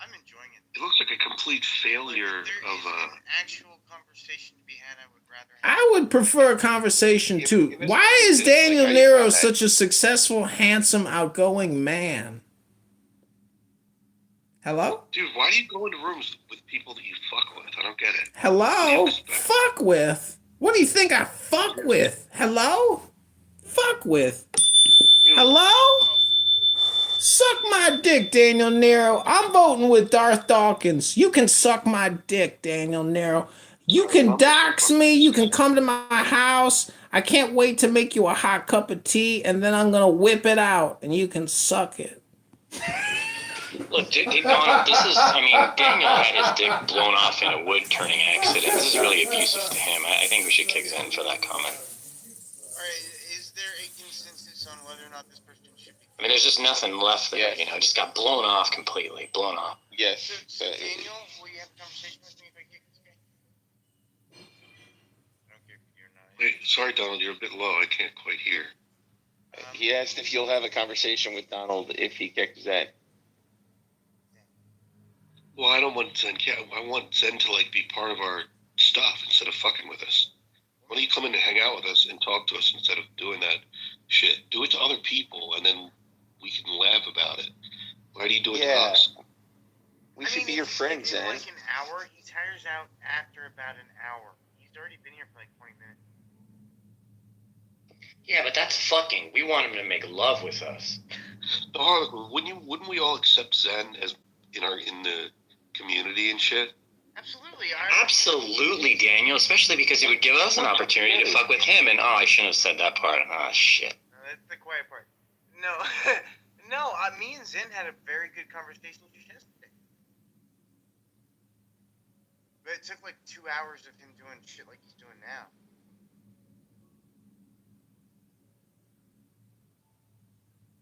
I'm enjoying it. It looks like a complete failure of an actual conversation to be had. I would rather I would prefer a conversation too. Why is Daniel Nero such a successful, handsome, outgoing man? Hello? Dude, why do you go into rooms with people that you fuck with? I don't get it. Hello? Fuck with? What do you think I fuck with? Hello? Fuck with? Hello? Suck my dick, Daniel Nero. I'm voting with Darth Dawkins. You can suck my dick, Daniel Nero. You can dox me. You can come to my house. I can't wait to make you a hot cup of tea, and then I'm going to whip it out, and you can suck it. Look, Donald, Daniel had his dick blown off in a wood-turning accident. This is really abusive to him. I think we should kick Zen for that comment. All right, is there a consensus on whether or not this person should be... I mean, there's just nothing left there, just got blown off completely. Blown off. Yes. So Daniel, will you have a conversation with me if I get this guy? Okay, you're not. Wait, sorry, Donald, you're a bit low. I can't quite hear. He asked if you'll have a conversation with Donald if he kicks Zen. Well, I don't want Zen. Yeah, I want Zen to be part of our stuff instead of fucking with us. Why don't you come in and hang out with us and talk to us instead of doing that shit? Do it to other people, and then we can laugh about it. Why do you do it to us? We should be your friends, Zen. Like an hour, he tires out after about an hour. He's already been here for 20 minutes. Yeah, but that's fucking. We want him to make love with us. So, Harlequin, wouldn't we all accept Zen as in the community and shit? Absolutely, Daniel. Especially because he would give us an opportunity to fuck with him. And I shouldn't have said that part. Shit. That's the quiet part. No, me and Zen had a very good conversation just yesterday. But it took 2 hours of him doing shit like he's doing now.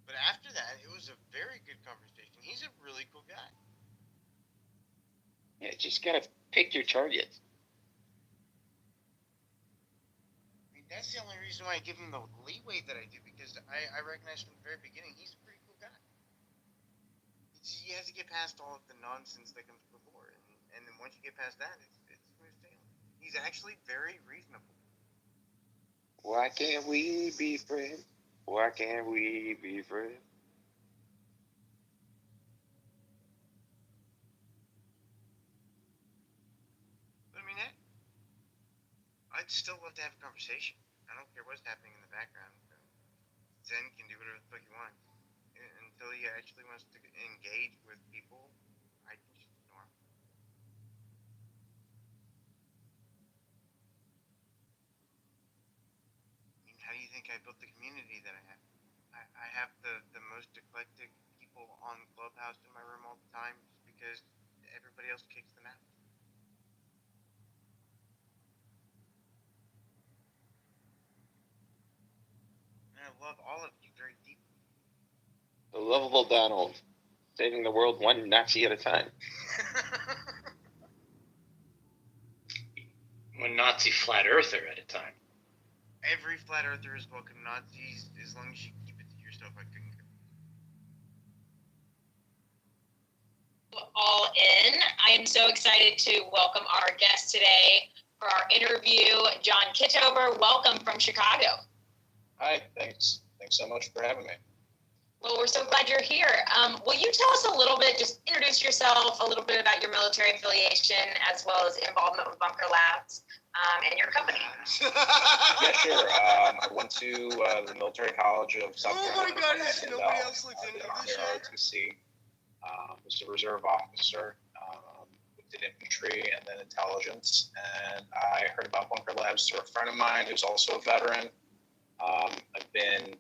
But after that, it was a very good conversation. He's a really cool guy. Yeah, just gotta pick your targets. I mean, that's the only reason why I give him the leeway that I do, because I recognize from the very beginning he's a pretty cool guy. You have to get past all of the nonsense that comes before, and then once you get past that, it's smooth sailing. He's actually very reasonable. Why can't we be friends? Why can't we be friends? I'd still love to have a conversation. I don't care what's happening in the background. Zen can do whatever the fuck he wants. Until he actually wants to engage with people, I can just ignore him. I mean, how do you think I built the community that I have? I have the most eclectic people on Clubhouse in my room all the time just because everybody else kicks them out. I love all of you very deeply. The lovable Donald, saving the world one Nazi at a time. One Nazi flat earther at a time. Every flat earther is welcome. Nazis, as long as you keep it to yourself, I couldn't care. All in. I am so excited to welcome our guest today for our interview, John Kittover. Welcome from Chicago. Hi, thanks. Thanks so much for having me. Well, we're so glad you're here. Will you tell us a little bit, just introduce yourself, a little bit about your military affiliation, as well as involvement with Bunker Labs and your company? Yeah, sure. I went to the Military College of South Carolina. Oh my God, has nobody else looked into this shit? Was a reserve officer, did infantry and then intelligence. And I heard about Bunker Labs through a friend of mine who's also a veteran. I've been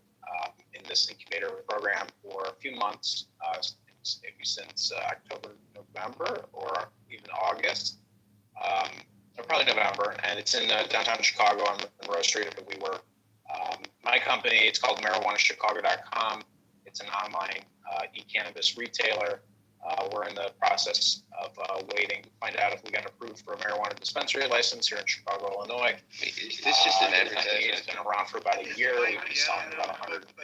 in this incubator program for a few months, maybe since October, November, or even August, or probably November, and it's in downtown Chicago on Monroe Street at the WeWork. My company, it's called MarijuanaChicago.com. It's an online e-cannabis retailer. We're in the process of waiting to find out if we got approved for a marijuana dispensary license here in Chicago, Illinois. Is this just an advertisement? It's been around for about a year. We've been selling about 150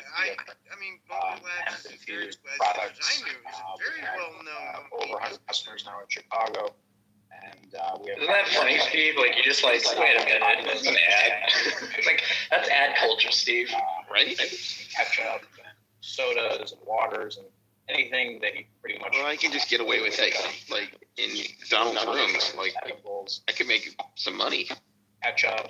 infused products. Very well known. Over 100 customers now in Chicago. And we have. Isn't that funny, Steve? You just wait a minute, it's an ad. It's that's ad culture, Steve. Right? Ketchup, sodas, and waters, and anything that you pretty much. Well, I can just get away with that, like in Donald's rooms. Like I could make some money. Catch up.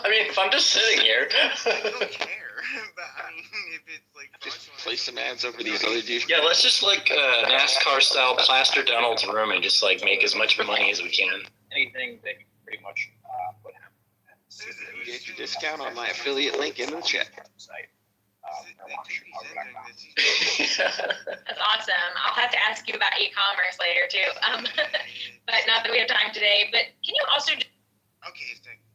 I mean, if I'm just sitting here. I don't care. But I mean, if it's like Just play some ads over these other dudes. Yeah, let's just like NASCAR style plaster Donald's room and just like make as much money as we can. Anything that you pretty much would have. Get your discount on my affiliate link in the chat. That's awesome. I'll have to ask you about e-commerce later too. But not that we have time today. But can you also? Okay, thank you.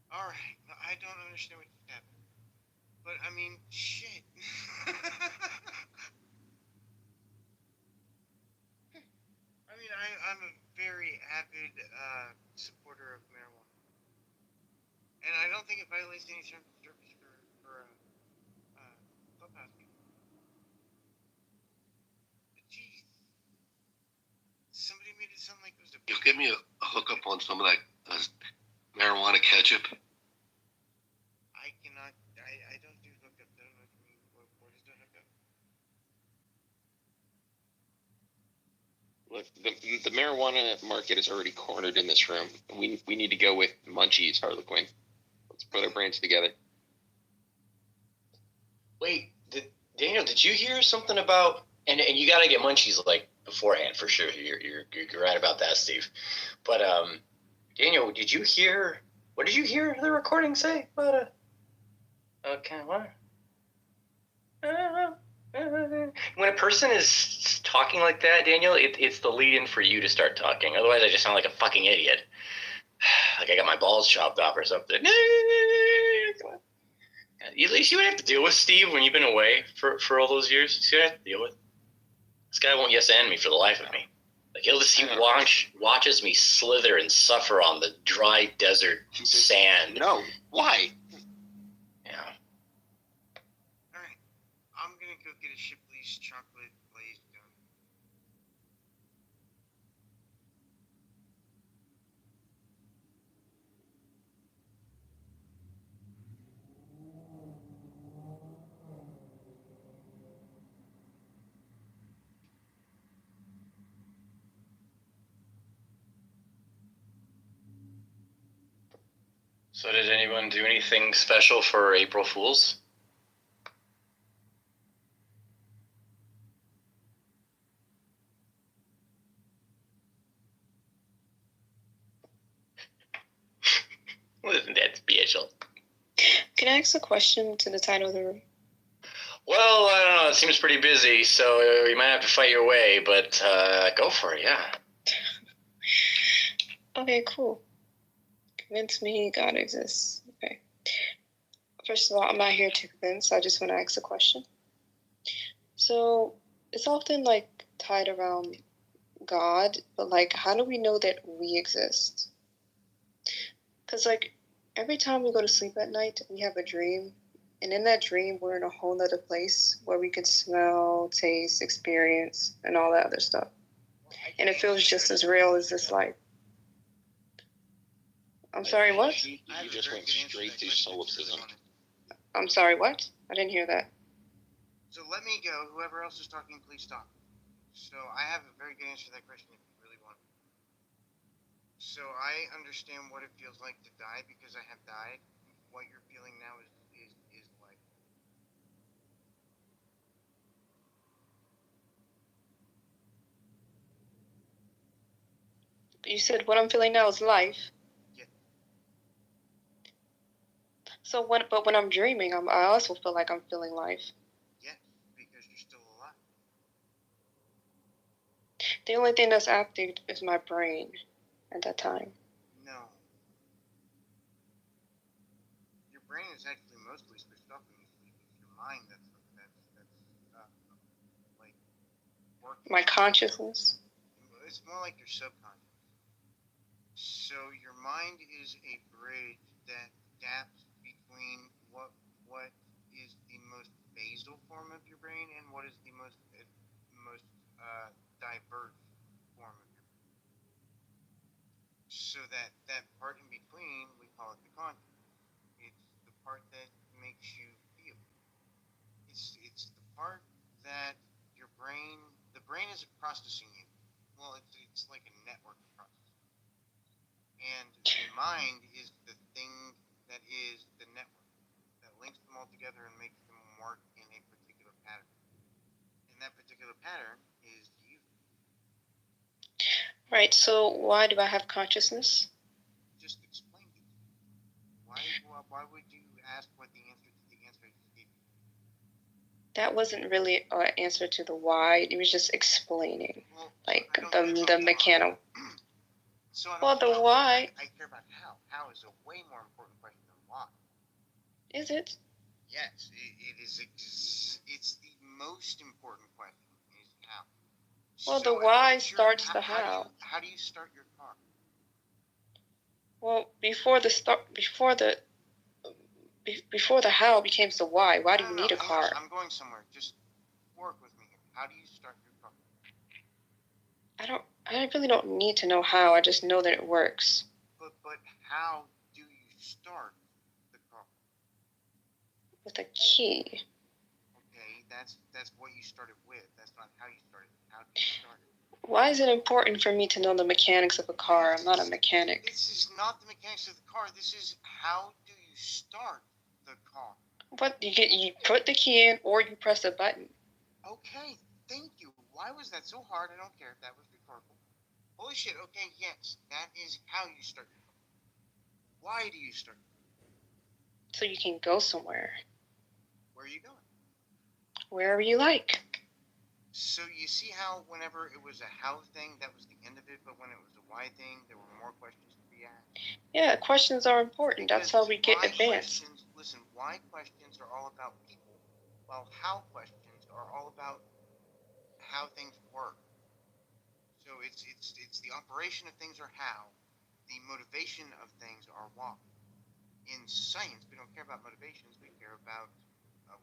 All right, I don't understand what happened, but I mean, shit. I mean, I'm a very avid supporter of marijuana, and I don't think it violates any terms of service for Clubhouse people. But geez, somebody made it sound like it was a. You'll give me a hookup on some of that marijuana ketchup. I cannot. I don't do hookups. I don't know what you mean. What is the hookup? Look, the marijuana market is already cornered in this room. We need to go with Munchies, Harlequin. Let's put our brains together. Wait, Daniel, did you hear something about? And you got to get Munchies like beforehand for sure. You're right about that, Steve. But Daniel, did you hear? What did you hear the recording say about okay, what? When a person is talking like that, Daniel, it's the lead-in for you to start talking. Otherwise, I just sound like a fucking idiot. Like I got my balls chopped off or something. You see what I have to deal with, Steve, when you've been away for all those years? You see what I have to deal with? This guy won't yes-and me for the life of me. Like he watches me slither and suffer on the dry desert sand. No, why? Yeah. All right, I'm gonna go get a Shipley's chocolate glazed donut. So did anyone do anything special for April Fools? Listen, that's special. Can I ask a question to the title of the room? Well, I don't know. It seems pretty busy, so you might have to fight your way, but go for it, yeah. Okay, cool. Convince me God exists. Okay. First of all, I'm not here to convince. I just want to ask a question. So it's often like tied around God, but like, how do we know that we exist? Because like every time we go to sleep at night, we have a dream. And in that dream, we're in a whole nother place where we can smell, taste, experience, and all that other stuff. And it feels just as real as this life. I'm sorry, what? You just went straight to solipsism. I'm sorry, what? I didn't hear that. So let me go. Whoever else is talking, please stop. So I have a very good answer to that question if you really want. So I understand what it feels like to die because I have died. What you're feeling now is life. You said what I'm feeling now is life. Yeah. So when I'm dreaming, I also feel like I'm feeling life. Yes, because you're still alive. The only thing that's active is my brain at that time. No. Your brain is actually mostly switched off when you sleep. It's your mind that's like working. My consciousness. It's more like your subconscious. So your mind is a bridge that adapts between what is the most basal form of your brain and what is the most diverse form of your brain. So that part in between, we call it the conscious. It's the part that makes you feel. It's the part that your brain, the is it processing you? Well, it's like a network of processing. And the mind is the thing that is the network that links them all together and makes them work in a particular pattern. And that particular pattern is you. Right, so why do I have consciousness? Just explain it. Why would you ask what the answer to the answer you gave? That wasn't really an answer to the why. It was just explaining, like the mechanical. So Well, the why. I care about how. How is a way more important question than why. Is it? Yes, it is. It's the most important question. Is how. Well, the why starts the how. How do you start your car? Well, before the how becomes the why. Why do you need a car? I'm going somewhere. Just work with me here. How do you start your car? I really don't need to know how. I just know that it works. But how do you start the car? With a key. Okay, that's what you started with. That's not how you started. How do you start it? Why is it important for me to know the mechanics of a car? I'm not a mechanic. This is not the mechanics of the car. This is how do you start the car? What you put the key in or you press a button. Okay, thank you. Why was that so hard? I don't care if that was rhetorical. Holy shit, okay, yes, that is how you start your car. Why do you start? So you can go somewhere. Where are you going? Wherever you like. So you see how whenever it was a how thing, that was the end of it, but when it was a why thing, there were more questions to be asked? Yeah, questions are important. That's how we get advanced. Listen, why questions are all about people, while how questions are all about how things work. So it's the operation of things are how, the motivation of things are why. In science, we don't care about motivations. We care about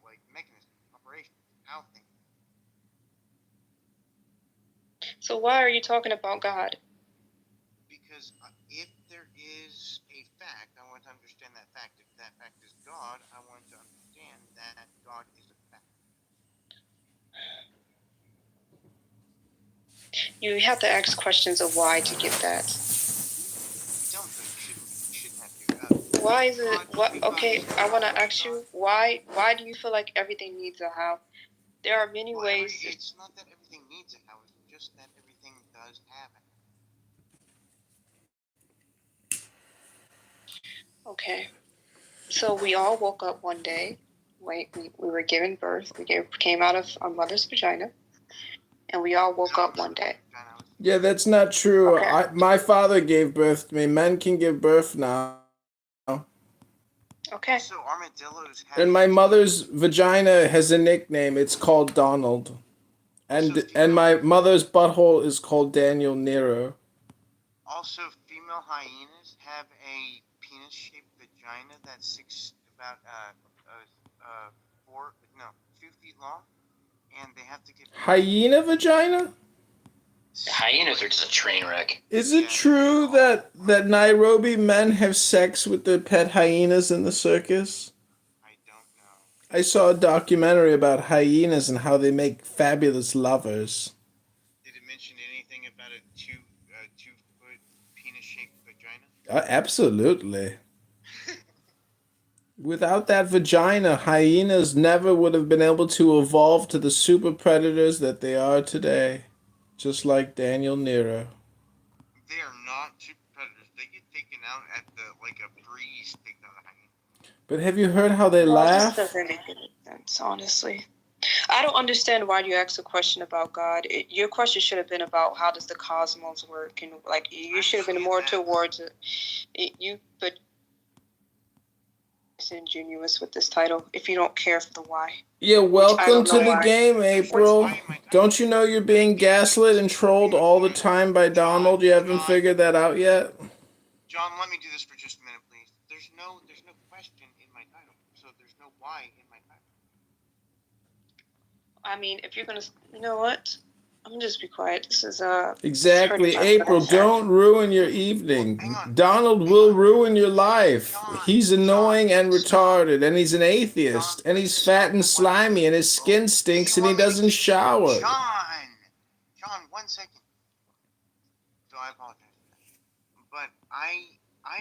like mechanisms, operations, how things. So why are you talking about God? Because if there is a fact, I want to understand that fact. If that fact is God, I want to understand that God is a fact. You have to ask questions of why to get that. Why is it? What? Okay, I want to ask you why. Why do you feel like everything needs a how? There are many ways. It's not that everything needs a how. It's just that everything does have it. Okay, so we all woke up one day. We were given birth. We came out of our mother's vagina, and we all woke up one day. Yeah, that's not true. Okay. My father gave birth to me. Men can give birth now. Okay. So armadillos have. And my mother's vagina has a nickname. It's called Donald. And my mother's butthole is called Daniel Nero. Also, female hyenas have a penis-shaped vagina that's about 2 feet long, and they have to get. Hyena vagina? Hyenas are just a train wreck. Is it true that Nairobi men have sex with their pet hyenas in the circus? I don't know. I saw a documentary about hyenas and how they make fabulous lovers. Did it mention anything about a 2-foot penis-shaped vagina? Absolutely. Without that vagina, hyenas never would have been able to evolve to the super predators that they are today. Just like Daniel Nero. They are not super predators. They get taken out at a breeze takes out a hyena. But have you heard how they laugh? This doesn't make any sense, honestly. I don't understand why you asked a question about God. Your question should have been about how does the cosmos work, and you should have been more towards it. But disingenuous with this title if you don't care for the why. Yeah, welcome to the game, April. Don't you know you're being gaslit and trolled all the time by Donald? You haven't figured that out yet? John, let me do this for just a minute, please. There's no question in my title, so there's no why in my title. I mean, if you're gonna, you know what? I'm gonna just be quiet. This is Exactly, April. Don't ruin your evening. Donald will ruin your life. He's annoying and retarded, and he's an atheist, and he's fat and slimy, and his skin stinks, and he doesn't shower. John, apologize. But I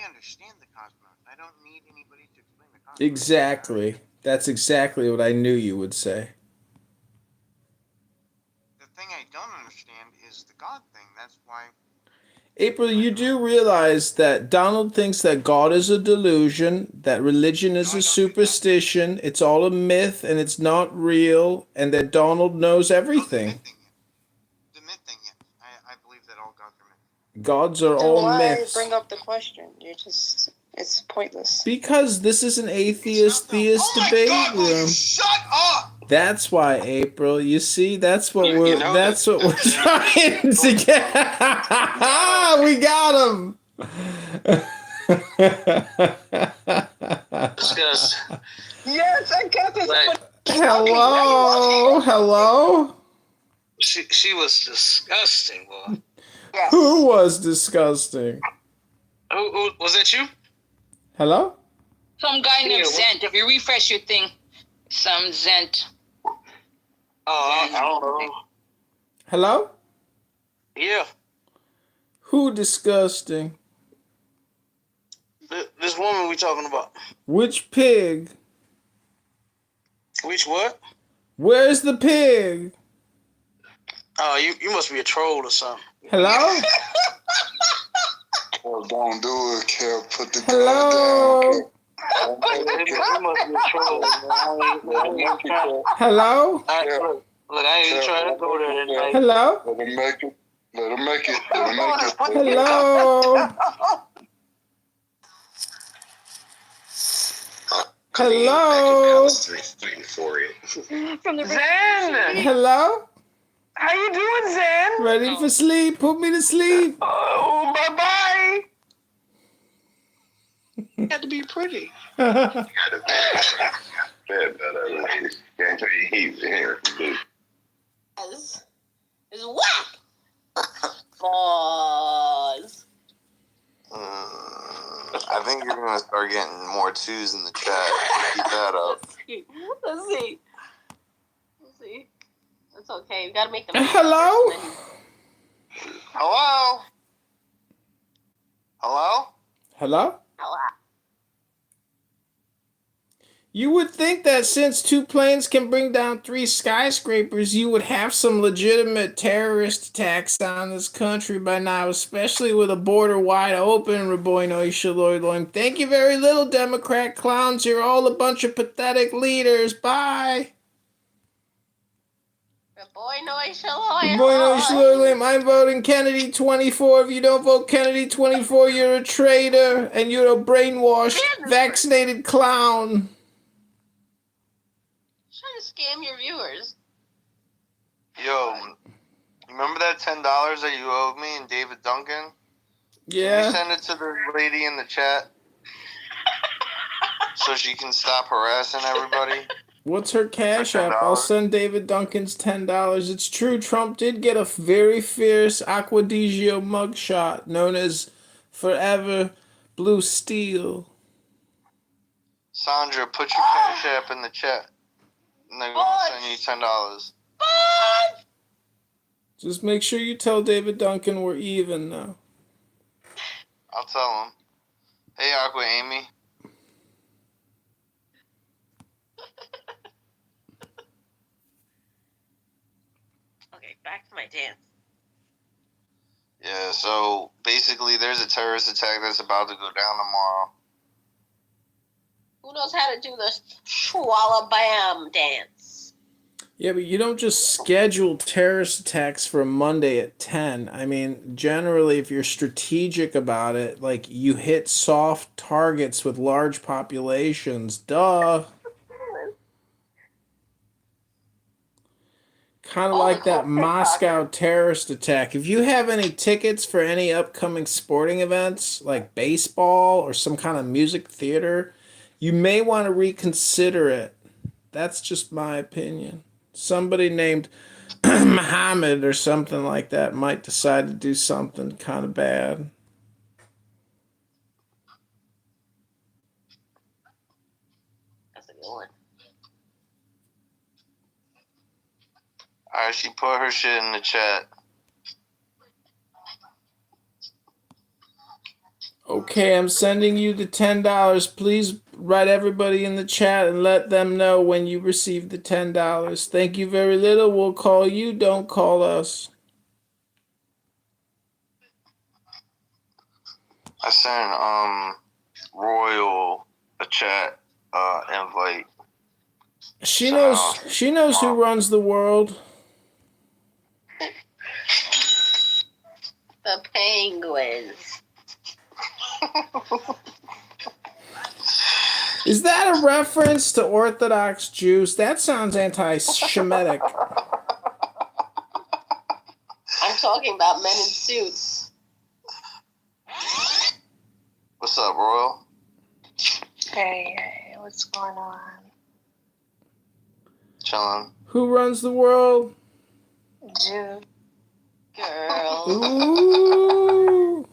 understand the cosmos. I don't need anybody to explain the cosmos. Exactly. That's exactly what I knew you would say. The thing I don't understand is the God thing. That's why. April, you do realize that Donald thinks that God is a delusion, that religion is a superstition, it's all a myth and it's not real, and that Donald knows everything. The myth thing, yes. I believe that all gods are myth. Gods are Then all why myths. bring up the question? It's pointless. Because this is an atheist theist debate room. Shut up! That's why, April. You see, that's what we're trying to get. We got him. Discuss. Yes, I got this. Hello. She was disgusting, boy. Yes. Who was disgusting? Who was that? You? Hello. Some guy named Zent. If you refresh your thing, some Zent. Oh, I don't know. Hello. Yeah, Who disgusting? this woman we talking about. Which pig? Which what? Where's the pig? Oh, you must be a troll or something. Hello. Oh, don't do it, Kev. Put the Hello. You must be a troll. Hello. Look, I ain't even trying to go there tonight. Hello. Let him make it. Let him make it. Let him make it. Hello. Hello. From the Zen! Hello. How you doing, Zen? Ready for sleep? Put me to sleep. Oh, bye-bye. You had to be pretty. Is whack. Pause. I think you're gonna start getting more twos in the chat. Keep that up. Let's see. It's okay. We gotta make them. Hello. Hello? Hello? Hello. You would think that since 2 planes can bring down 3 skyscrapers, you would have some legitimate terrorist attacks on this country by now, especially with a border wide open, Raboino Ishaloiloim. Thank you very little, Democrat clowns. You're all a bunch of pathetic leaders. Bye. Raboino Ishaloiloim. Raboino Ishaloiloim. I'm voting Kennedy 24. If you don't vote Kennedy 24, you're a traitor and you're a brainwashed, vaccinated clown. Trying to scam your viewers. Yo, remember that $10 that you owed me and David Duncan? Yeah. Can you send it to the lady in the chat so she can stop harassing everybody? What's her cash app? I'll send David Duncan's $10. It's true, Trump did get a very fierce Aquadigio mugshot known as Forever Blue Steel. Sandra, put your cash app in the chat. And they're going to send you $10. Just make sure you tell David Duncan we're even now. I'll tell him. Hey, Aqua Amy. Okay, back to my dance. Yeah, so basically there's a terrorist attack that's about to go down tomorrow. Who knows how to do the Swalla Bam dance? Yeah, but you don't just schedule terrorist attacks for Monday at 10. I mean, generally, if you're strategic about it, like, you hit soft targets with large populations. Duh. Kind of like that Moscow terrorist attack. If you have any tickets for any upcoming sporting events, like baseball or some kind of music theater, you may want to reconsider it. That's just my opinion. Somebody named Muhammad or something like that might decide to do something kind of bad. That's a good one. Alright, she put her shit in the chat. Okay, I'm sending you the $10. Please write everybody in the chat and let them know when you receive the $10. Thank you very little. We'll call you. Don't call us. I sent Royal a chat invite. She knows who runs the world. The penguins. Is that a reference to Orthodox Jews? That sounds anti-Semitic. I'm talking about men in suits. What's up, Royal? Hey, what's going on? Chilling. Who runs the world? Jude. Girl. Ooh.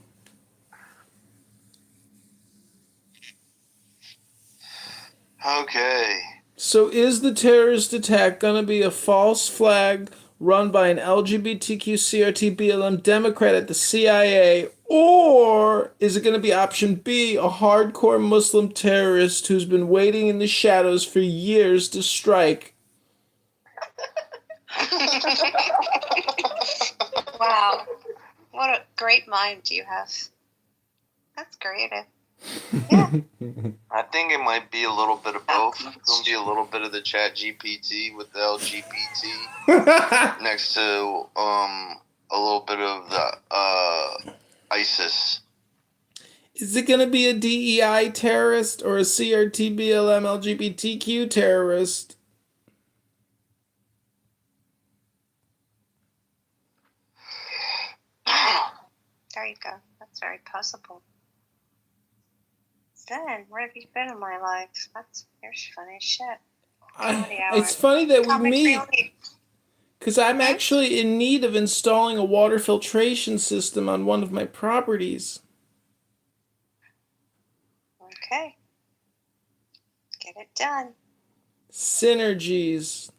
Okay. So is the terrorist attack going to be a false flag run by an LGBTQ CRT BLM Democrat at the CIA, or is it going to be option B, a hardcore Muslim terrorist who's been waiting in the shadows for years to strike? Wow. What a great mind you have. That's creative. I think it might be a little bit of both. It's going to be a little bit of the Chat GPT with the LGBT next to a little bit of the ISIS. Is it going to be a DEI terrorist or a CRT BLM LGBTQ terrorist? There you go. That's very possible. Zen, where have you been in my life? Here's funny shit. It's funny that we meet, because I'm actually in need of installing a water filtration system on one of my properties. Okay. Get it done. Synergies.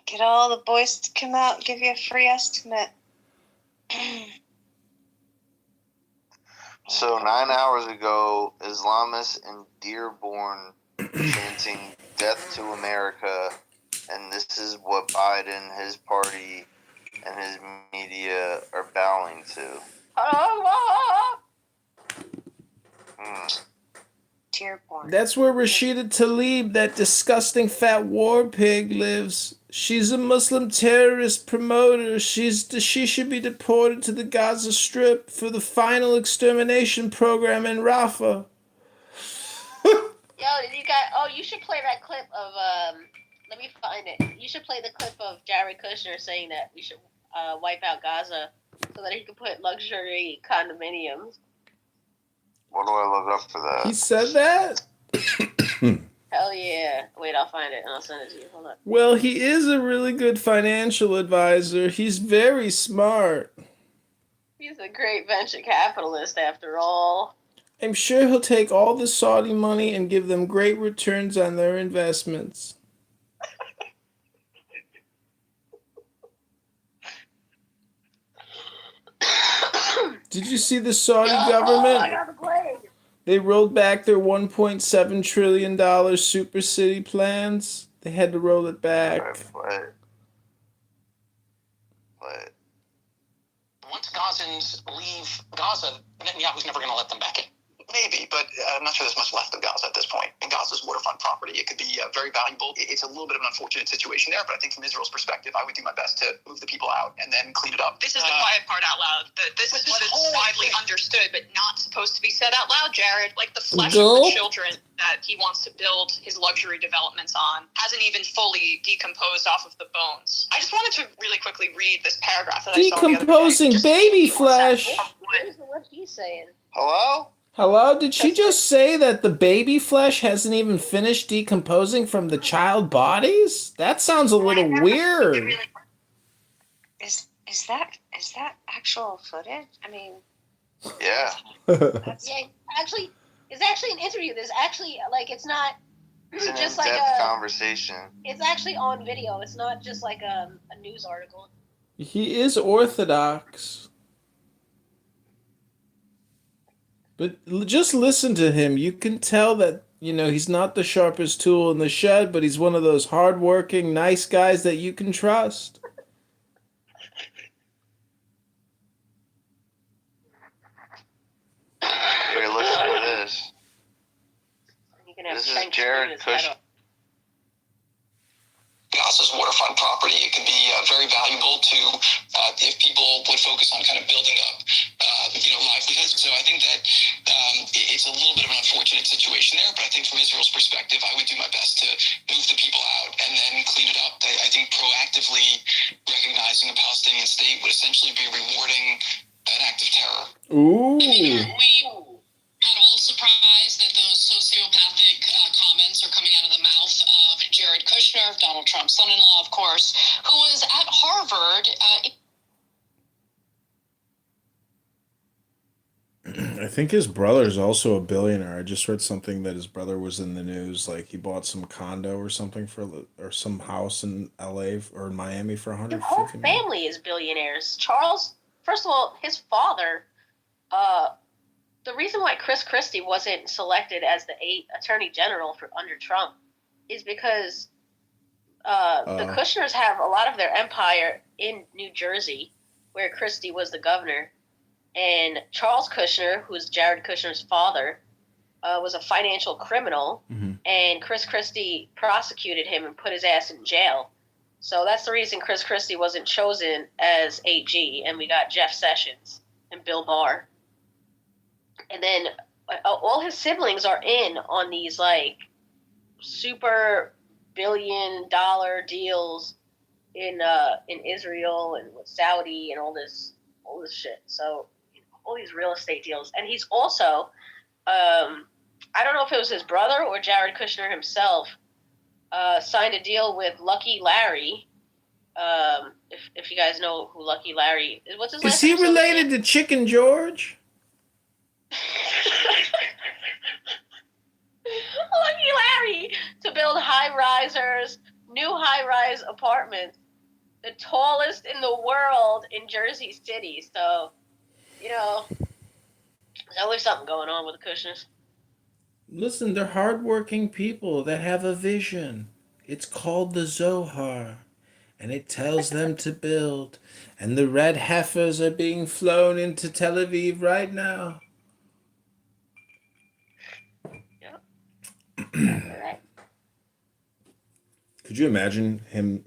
Get all the boys to come out and give you a free estimate. So 9 hours ago, Islamists in Dearborn chanting "Death to America," and this is what Biden, his party, and his media are bowing to. Dearborn. That's where Rashida Tlaib, that disgusting fat war pig, lives. She's a Muslim terrorist promoter. She should be deported to the Gaza Strip for the final extermination program in Rafah. Yo, did you guys? Oh, you should play that clip of Let me find it. You should play the clip of Jared Kushner saying that we should wipe out Gaza so that he can put luxury condominiums. What do I look up for that? He said that? Hell yeah. Wait, I'll find it and I'll send it to you. Hold up. Well, he is a really good financial advisor. He's very smart. He's a great venture capitalist after all. I'm sure he'll take all the Saudi money and give them great returns on their investments. Did you see the Saudi government? I got the blade. They rolled back their $1.7 trillion super city plans. They had to roll it back. What? Once Gazans leave Gaza, Netanyahu's never going to let them back in. Maybe, but I'm not sure there's much left of Gaza at this point. And Gaza's waterfront property, it could be very valuable. It's a little bit of an unfortunate situation there, but I think from Israel's perspective, I would do my best to move the people out and then clean it up. This is the quiet part out loud. This is what is widely understood, but not supposed to be said out loud, Jared. Like the flesh of the children that he wants to build his luxury developments on hasn't even fully decomposed off of the bones. I just wanted to really quickly read this paragraph that I saw the other day. Decomposing baby flesh. What's he saying? Hello? Hello? Did she just say that the baby flesh hasn't even finished decomposing from the child bodies? That sounds a little weird. Is that actual footage? I mean, yeah. Yeah, actually, it's actually an interview. There's actually it's not It's an just in-depth like a conversation. It's actually on video. It's not just like a news article. He is Orthodox. But just listen to him. You can tell that, he's not the sharpest tool in the shed, but he's one of those hardworking, nice guys that you can trust. Here, listen to this. This is Jared Kushner. Gaza's waterfront property. It could be very valuable to if people would focus on kind of building up, livelihoods. So I think that it's a little bit of an unfortunate situation there. But I think from Israel's perspective, I would do my best to move the people out and then clean it up. I think proactively recognizing a Palestinian state would essentially be rewarding an act of terror. Ooh. Not all surprised that those sociopathic comments are coming out of the mouth of Jared Kushner, Donald Trump's son-in-law, of course, who was at Harvard. I think his brother's also a billionaire. I just read something that his brother was in the news, like he bought some condo or something or some house in LA or in Miami for The 150 whole million. family is billionaires. Charles, first of all, his father, the reason why Chris Christie wasn't selected as the attorney general under Trump is because the Kushners have a lot of their empire in New Jersey, where Christie was the governor. And Charles Kushner, who's Jared Kushner's father, was a financial criminal, and Chris Christie prosecuted him and put his ass in jail. So that's the reason Chris Christie wasn't chosen as AG, and we got Jeff Sessions and Bill Barr. And then all his siblings are in on these like super billion-dollar deals in Israel and with Saudi and all this shit. So all these real estate deals, and he's also I don't know if it was his brother or Jared Kushner himself signed a deal with Lucky Larry. If you guys know who Lucky Larry is, what's his last Is he name? related to Chicken George? Lucky Larry to build new high-rise apartments, the tallest in the world in Jersey City. So, there's always something going on with the Kushners. Listen, they're hardworking people that have a vision. It's called the Zohar, and it tells them to build. And the red heifers are being flown into Tel Aviv right now. Yep. Could you imagine him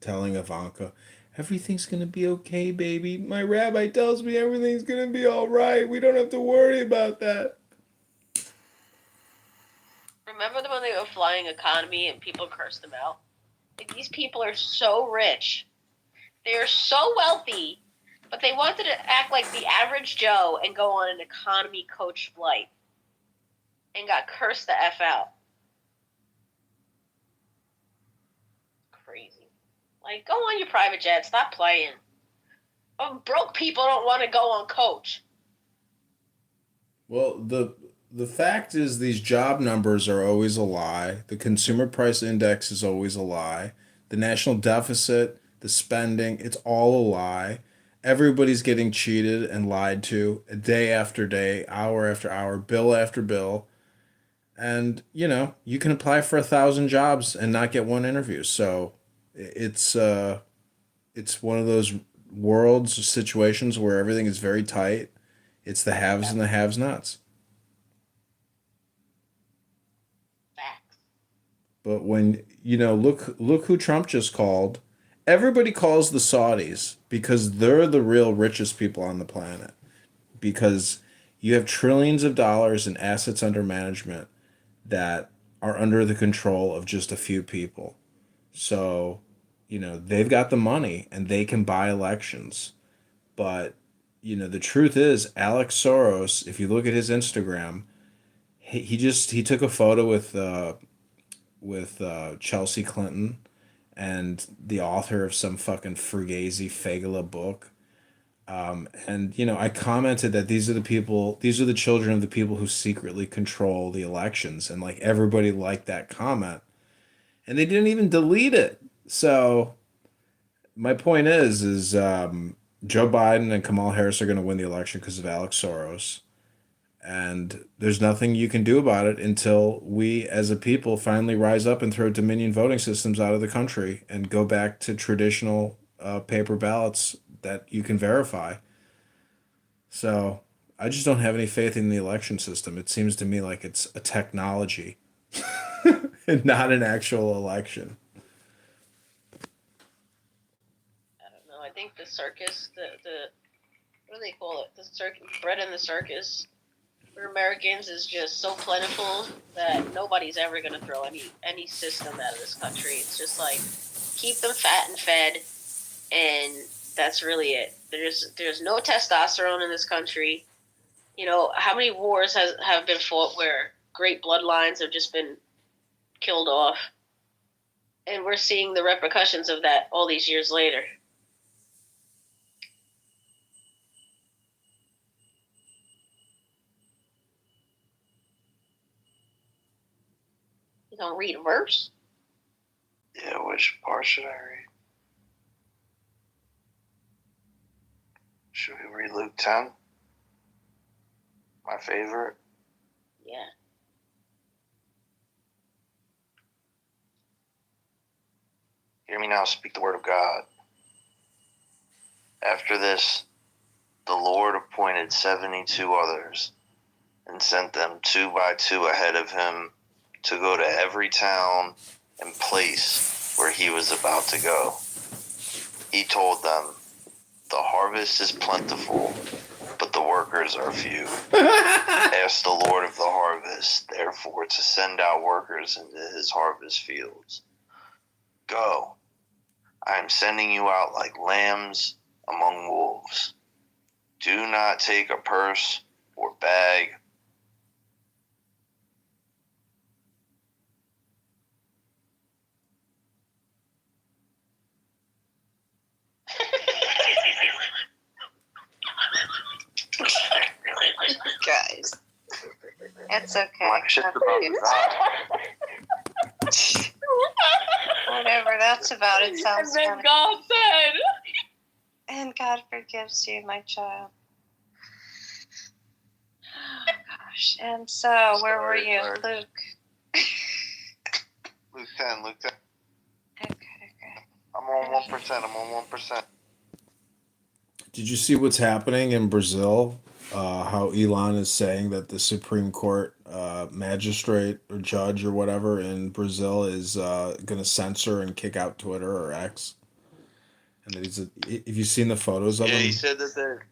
telling Ivanka, everything's going to be okay, baby. My rabbi tells me everything's going to be all right. We don't have to worry about that. Remember when they were flying economy and people cursed them out? Like, these people are so rich. They are so wealthy, but they wanted to act like the average Joe and go on an economy coach flight and got cursed the F out. Crazy. Like, go on your private jet. Stop playing. Broke people don't want to go on coach. Well, the fact is these job numbers are always a lie. The consumer price index is always a lie. The national deficit, the spending, it's all a lie. Everybody's getting cheated and lied to day after day, hour after hour, bill after bill. And, you can apply for 1,000 jobs and not get one interview. So it's one of those worlds, situations where everything is very tight. It's the haves and the have-nots. But when, look who Trump just called. Everybody calls the Saudis because they're the real richest people on the planet. Because you have trillions of dollars in assets under management that are under the control of just a few people. So, they've got the money and they can buy elections. But, the truth is, Alex Soros, if you look at his Instagram, he took a photo with Chelsea Clinton and the author of some fucking Fugazi Fagala book. And, I commented that these are the children of the people who secretly control the elections. And, everybody liked that comment. And they didn't even delete it. So, my point is Joe Biden and Kamala Harris are going to win the election because of Alex Soros. And there's nothing you can do about it until we as a people finally rise up and throw Dominion voting systems out of the country and go back to traditional paper ballots that you can verify. So I just don't have any faith in the election system. It seems to me like it's a technology and not an actual election. I don't know. I think the circus, the what do they call it? The circus, bread in the circus for Americans is just so plentiful that nobody's ever going to throw any system out of this country. It's just like keep them fat and fed, and that's really it. There's no testosterone in this country. You know, how many wars have been fought where great bloodlines have just been killed off, and we're seeing the repercussions of that all these years later. You gonna read a verse? Yeah, which part should I read? Should we read Luke 10? My favorite. Yeah. Hear me now speak the word of God. After this, the Lord appointed 72 others and sent them 2 by 2 ahead of him to go to every town and place where he was about to go. He told them, the harvest is plentiful, but the workers are few. Ask the Lord of the harvest, therefore, to send out workers into his harvest fields. Go, I am sending you out like lambs among wolves. Do not take a purse or bag. Guys, it's okay. My shit's about to die. Whatever that's about, it sounds And then funny. God said, And God forgives you, my child. Oh, gosh. And so, where were you, Luke? Luke 10, Luke 10. I'm on 1%, I'm on 1%. Did you see what's happening in Brazil? How Elon is saying that the Supreme Court magistrate or judge or whatever in Brazil is going to censor and kick out Twitter or X. And that have you seen the photos of Yeah, him? he said that they're...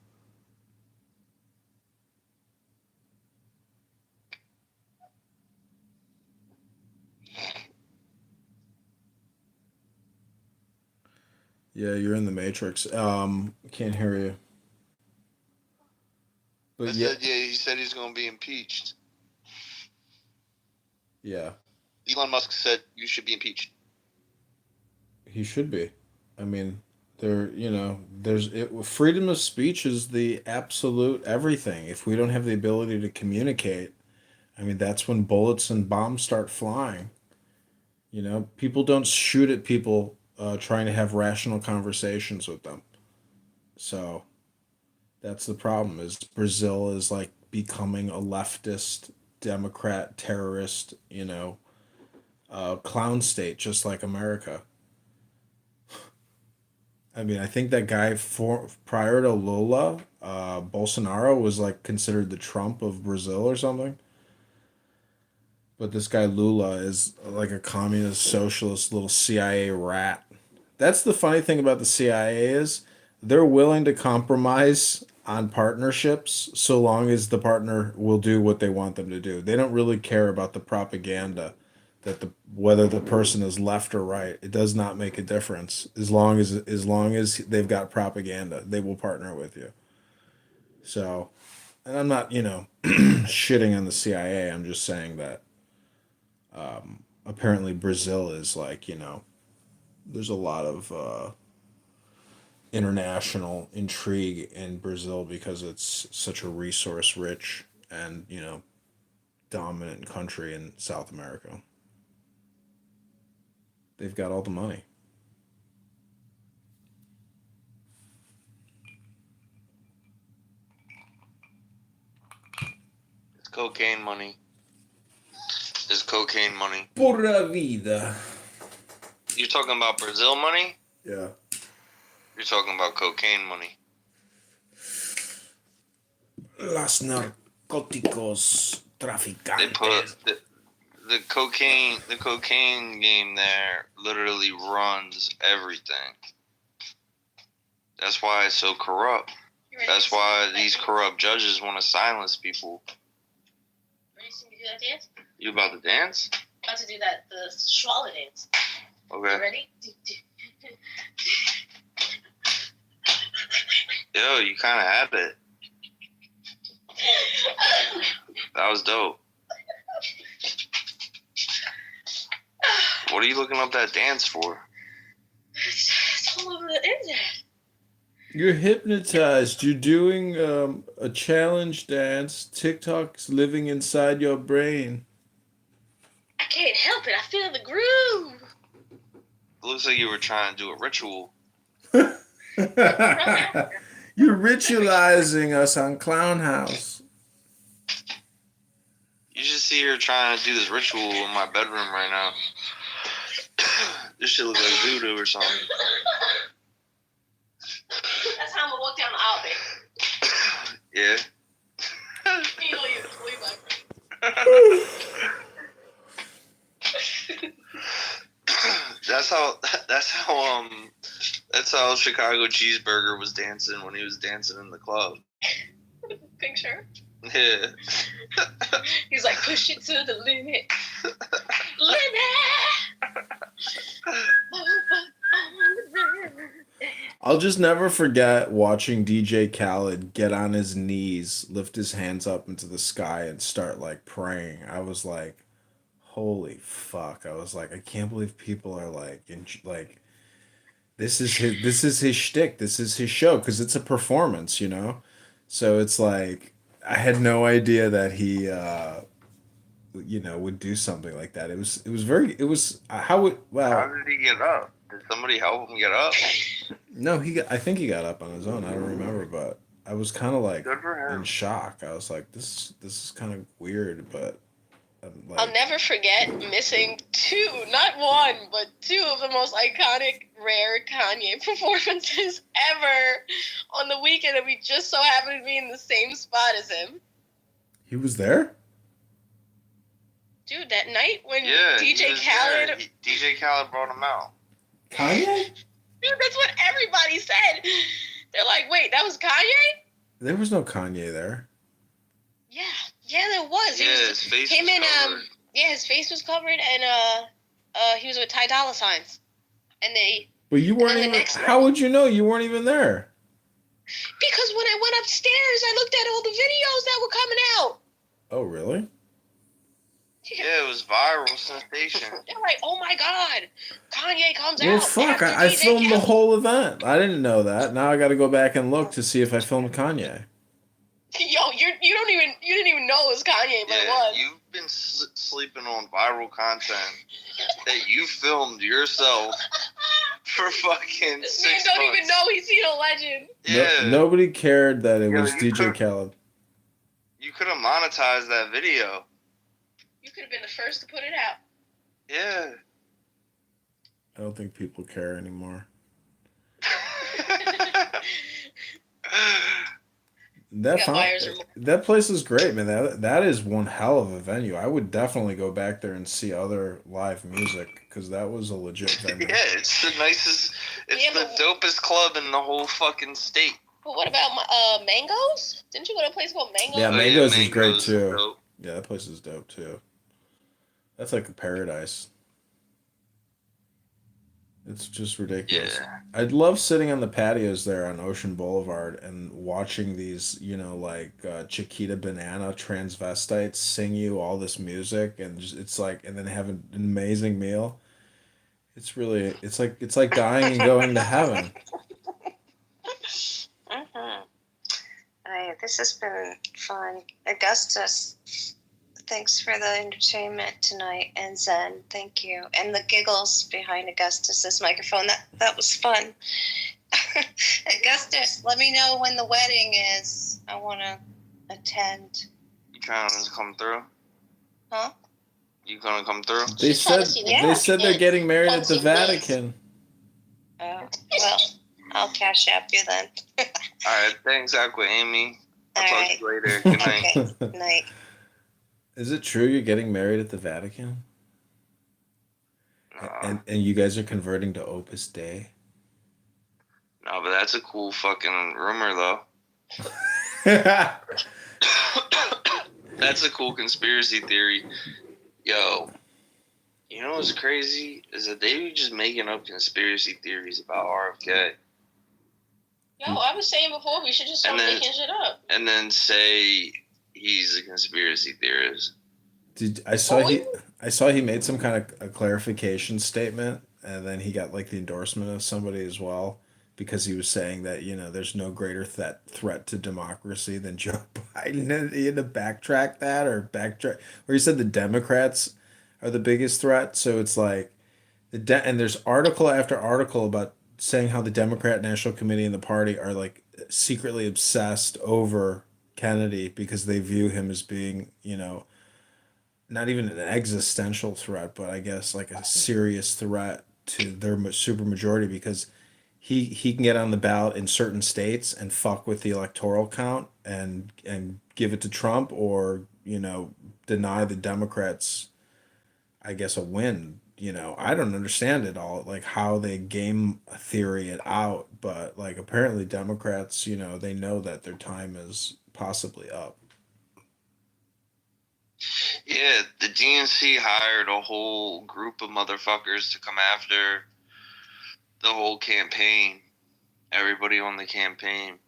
Yeah, you're in the Matrix. Can't hear you. But yeah, he said he's going to be impeached. yeah, Elon Musk said you should be impeached. he should be. I mean, freedom of speech is the absolute everything. If we don't have the ability to communicate, I mean, that's when bullets and bombs start flying. You know, people don't shoot at people trying to have rational conversations with them. So that's the problem. Is Brazil is like becoming a leftist, Democrat, terrorist, clown state, just like America. I mean, I think that guy prior to Lula, Bolsonaro was like considered the Trump of Brazil or something. But this guy Lula is like a communist, socialist, little CIA rat. That's the funny thing about the CIA is they're willing to compromise on partnerships so long as the partner will do what they want them to do. They don't really care about the propaganda that whether the person is left or right. It does not make a difference as long as they've got propaganda, they will partner with you. So, and I'm not, shitting on the CIA. I'm just saying that apparently Brazil is like, there's a lot of international intrigue in Brazil because it's such a resource rich and, dominant country in South America. They've got all the money. cocaine money. It's cocaine money. Pura vida. You're talking about Brazil money? Yeah. You're talking about cocaine money. Las narcóticos traficantes. They put the cocaine game there literally runs everything. That's why it's so corrupt. That's why these corrupt judges want to silence people. Ready to do that dance? You about to dance? About to do that, the swallow dance. Okay. You ready? Yo, you kind of had it. That was dope. What are you looking up that dance for? It's all over the internet. You're hypnotized. You're doing a challenge dance. TikTok's living inside your brain. I can't help it. I feel the groove. It looks like you were trying to do a ritual. You're ritualizing us on Clown House. You should see her trying to do this ritual in my bedroom right now. This shit looks like voodoo or something. That's how I'm gonna walk down the aisle, babe. Yeah. You leave That's how Chicago Cheeseburger was dancing when he was dancing in the club. Picture. Yeah. He's like, push it to the limit. I'll just never forget watching DJ Khaled get on his knees, lift his hands up into the sky, and start like praying. I was like, holy fuck. I was like, I can't believe people are like, this is his shtick. This is his show, because it's a performance, you know? So it's like, I had no idea that he, would do something like that. How did he get up? Did somebody help him get up? No, I think he got up on his own. I don't remember, but I was kind of like Good for him. in shock. I was like, this is kind of weird, but like, I'll never forget missing not one, but two of the most iconic, rare Kanye performances ever on the weekend, and we just so happened to be in the same spot as him. he was there? Dude, that night when Yeah, he DJ was Khaled... there. DJ Khaled brought him out. Kanye? Dude, that's what everybody said. They're like, wait, that was Kanye? There was no Kanye there. Yeah, there was. Yeah, his face him was and covered. his face was covered, and he was with Ty Dolla $igns, and they. But you weren't then the even. next How would you know you weren't even there? Because when I went upstairs, I looked at all the videos that were coming out. Oh, really? Yeah, it was viral sensation. They're like, oh my god, Kanye comes Well, out. fuck! after I DJ filmed the Khaled. whole event. I didn't know that. Now I got to go back and look to see if I filmed Kanye. Yo, you didn't even know it was Kanye, but it was. You've been sleeping on viral content that you filmed yourself for fucking This 6 man months. don't even know he's seen a legend. Yeah. Nobody cared that it Yeah, was you DJ could- Khaled. You could have monetized that video. You could have been the first to put it out. Yeah. I don't think people care anymore. That Yeah, buyers are more- that place is great, man. That is one hell of a venue. I would definitely go back there and see other live music, because that was a legit venue. Yeah, it's the nicest, it's Yeah, the dopest club in the whole fucking state. But what about Mangoes? Didn't you go to a place called Mangoes? Yeah, Mangoes is great Mangoes is too. dope. Yeah, that place is dope too. That's like a paradise. It's just ridiculous. Yeah. I'd love sitting on the patios there on Ocean Boulevard and watching these, Chiquita Banana transvestites sing you all this music, and and then have an amazing meal. It's like dying and going to heaven. This has been fun. Augustus, thanks for the entertainment tonight, and Zen, thank you, and the giggles behind Augustus's microphone. That was fun. Augustus, let me know when the wedding is. I want to attend. trying to come through? Huh? You gonna come through? They said they're getting married at the Vatican. Oh, well, I'll cash app you then. All right, thanks, Aqua Amy. I'll All talk right. to you later. Good night. Okay. Good night. Is it true you're getting married at the Vatican? And you guys are converting to Opus Dei? No, but that's a cool fucking rumor, though. That's a cool conspiracy theory. Yo, you know what's crazy? Is that they be just making up conspiracy theories about RFK. Yo, I was saying before, we should just start making shit up. And then say he's a conspiracy theorist. I saw he made some kind of a clarification statement, and then he got like the endorsement of somebody as well, because he was saying that, you know, there's no greater threat to democracy than Joe Biden. And he had to backtrack that where he said the Democrats are the biggest threat. So it's like and there's article after article about saying how the Democrat National Committee and the party are like secretly obsessed over Kennedy because they view him as being, you know, not even an existential threat, but I guess like a serious threat to their supermajority, because he can get on the ballot in certain states and fuck with the electoral count and give it to Trump, or, you know, deny the Democrats, I guess, a win. You know, I don't understand it all, like how they game theory it out, but like apparently Democrats, you know, they know that their time is possibly up. Yeah, the DNC hired a whole group of motherfuckers to come after the whole campaign. Everybody on the campaign.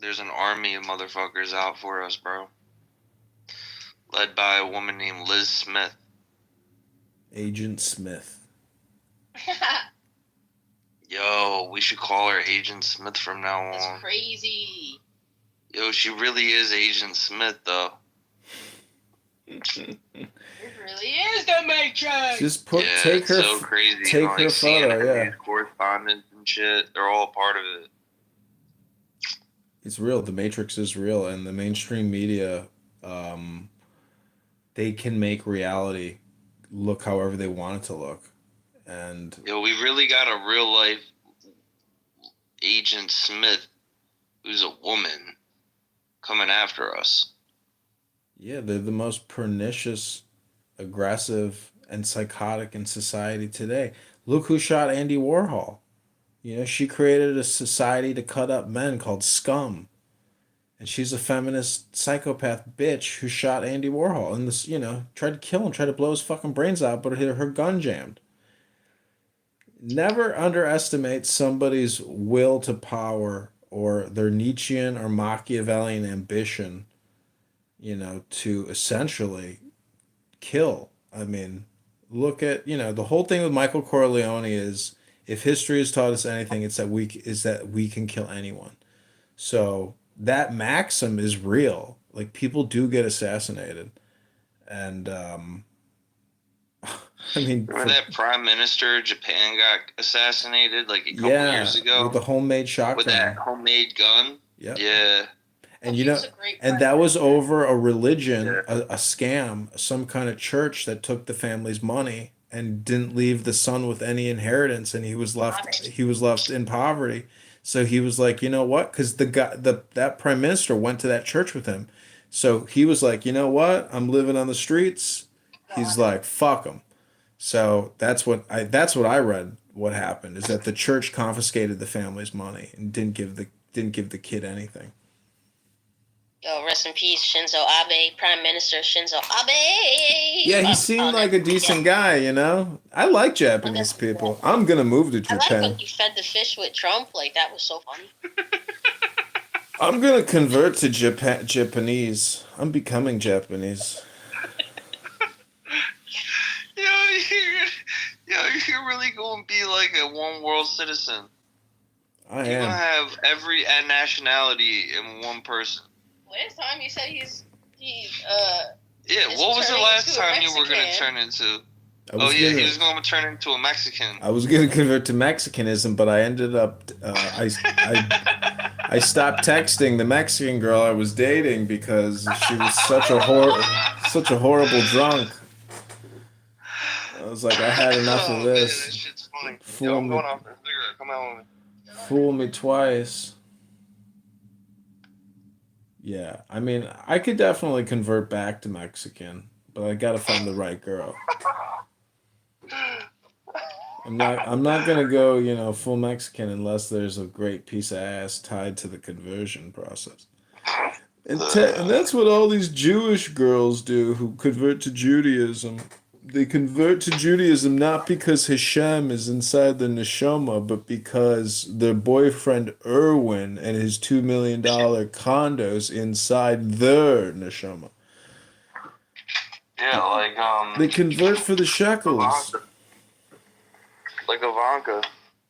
There's an army of motherfuckers out for us, bro. Led by a woman named Liz Smith. Agent Smith. Yo, we should call her Agent Smith from now on. That's crazy. Yo, she really is Agent Smith, though. It really is the Matrix. Just take her, so crazy. Take her photo, yeah. Correspondence and shit. They're all part of it. It's real. The Matrix is real, and the mainstream media, they can make reality look however they want it to look. And Yo, we really got a real life Agent Smith, who's a woman, coming after us. yeah, they're the most pernicious, aggressive, and psychotic in society today. Look who shot Andy Warhol. You know, she created a society to cut up men called Scum. And she's a feminist psychopath bitch who shot Andy Warhol and this, you know, tried to kill him, tried to blow his fucking brains out, but her gun jammed. Never underestimate somebody's will to power or their Nietzschean or Machiavellian ambition, you know, to essentially kill. I mean, look at, you know, the whole thing with Michael Corleone is, if history has taught us anything, it's that we can kill anyone. So that maxim is real. Like, people do get assassinated. And I mean, remember that prime minister of Japan got assassinated like a couple years ago? with the homemade shotgun. With that homemade gun? Yep. Yeah. And you know, and that was over a religion, a scam, some kind of church that took the family's money and didn't leave the son with any inheritance, and he was left in poverty. So he was like, you know what? Because that prime minister went to that church with him, so he was like, you know what? I'm living on the streets. He's like, fuck him. So that's what I read. What happened is that the church confiscated the family's money and didn't give the kid anything. Yo, rest in peace, Shinzo Abe, Prime Minister Shinzo Abe. Yeah, he seemed like a decent guy, you know? I like Japanese people. I'm going to move to I like Japan. when you fed the fish with Trump. Like, that was so funny. I'm going to convert to Japanese. I'm becoming Japanese. You're really going to be like a one world citizen. I You're going to am. have every nationality in one person. Last time you said he Yeah, is what was the turning last into a time you were going to Mexican. turn into? I was He gonna- was going to turn into a Mexican. I was going to convert to Mexicanism, but I ended up I I stopped texting the Mexican girl I was dating because she was such a horrible drunk. I was like, I had enough of this. Man, that shit's funny. Fool Yo, I'm me. going off for a cigarette. Come out with me. Fool me twice. Yeah, I mean, I could definitely convert back to Mexican, but I gotta find the right girl. I'm not gonna go, full Mexican unless there's a great piece of ass tied to the conversion process. And that's what all these Jewish girls do who convert to Judaism. They convert to Judaism not because Hashem is inside the neshama, but because their boyfriend Erwin and his $2 million condos inside their neshama. Yeah, like They convert for the shekels. like Ivanka.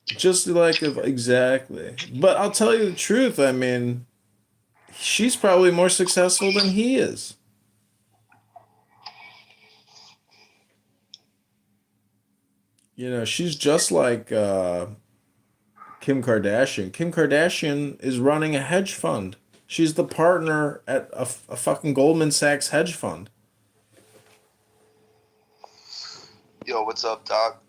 Just like exactly. But I'll tell you the truth. I mean, she's probably more successful than he is. She's just like Kim Kardashian. Kim Kardashian is running a hedge fund. She's the partner at a fucking Goldman Sachs hedge fund. Yo, what's up, Doc?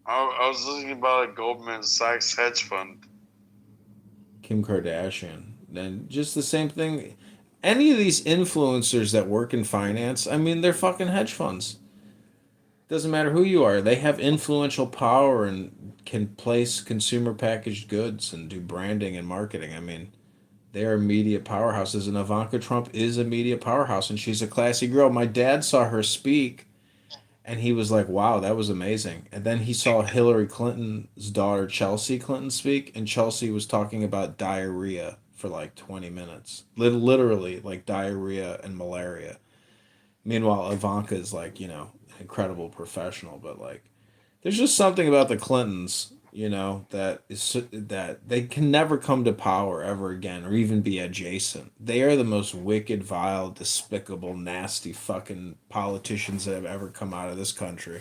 I was listening about a Goldman Sachs hedge fund. Kim Kardashian. And just the same thing. Any of these influencers that work in finance, I mean, they're fucking hedge funds. Doesn't matter who you are. They have influential power and can place consumer packaged goods and do branding and marketing. I mean, they are media powerhouses, and Ivanka Trump is a media powerhouse, and she's a classy girl. My dad saw her speak, and he was like, wow, that was amazing. And then he saw Hillary Clinton's daughter, Chelsea Clinton, speak, and Chelsea was talking about diarrhea for like 20 minutes. Literally, like diarrhea and malaria. Meanwhile, Ivanka is like, incredible professional, but like there's just something about the Clintons, that they can never come to power ever again or even be adjacent. They are the most wicked, vile, despicable, nasty fucking politicians that have ever come out of this country.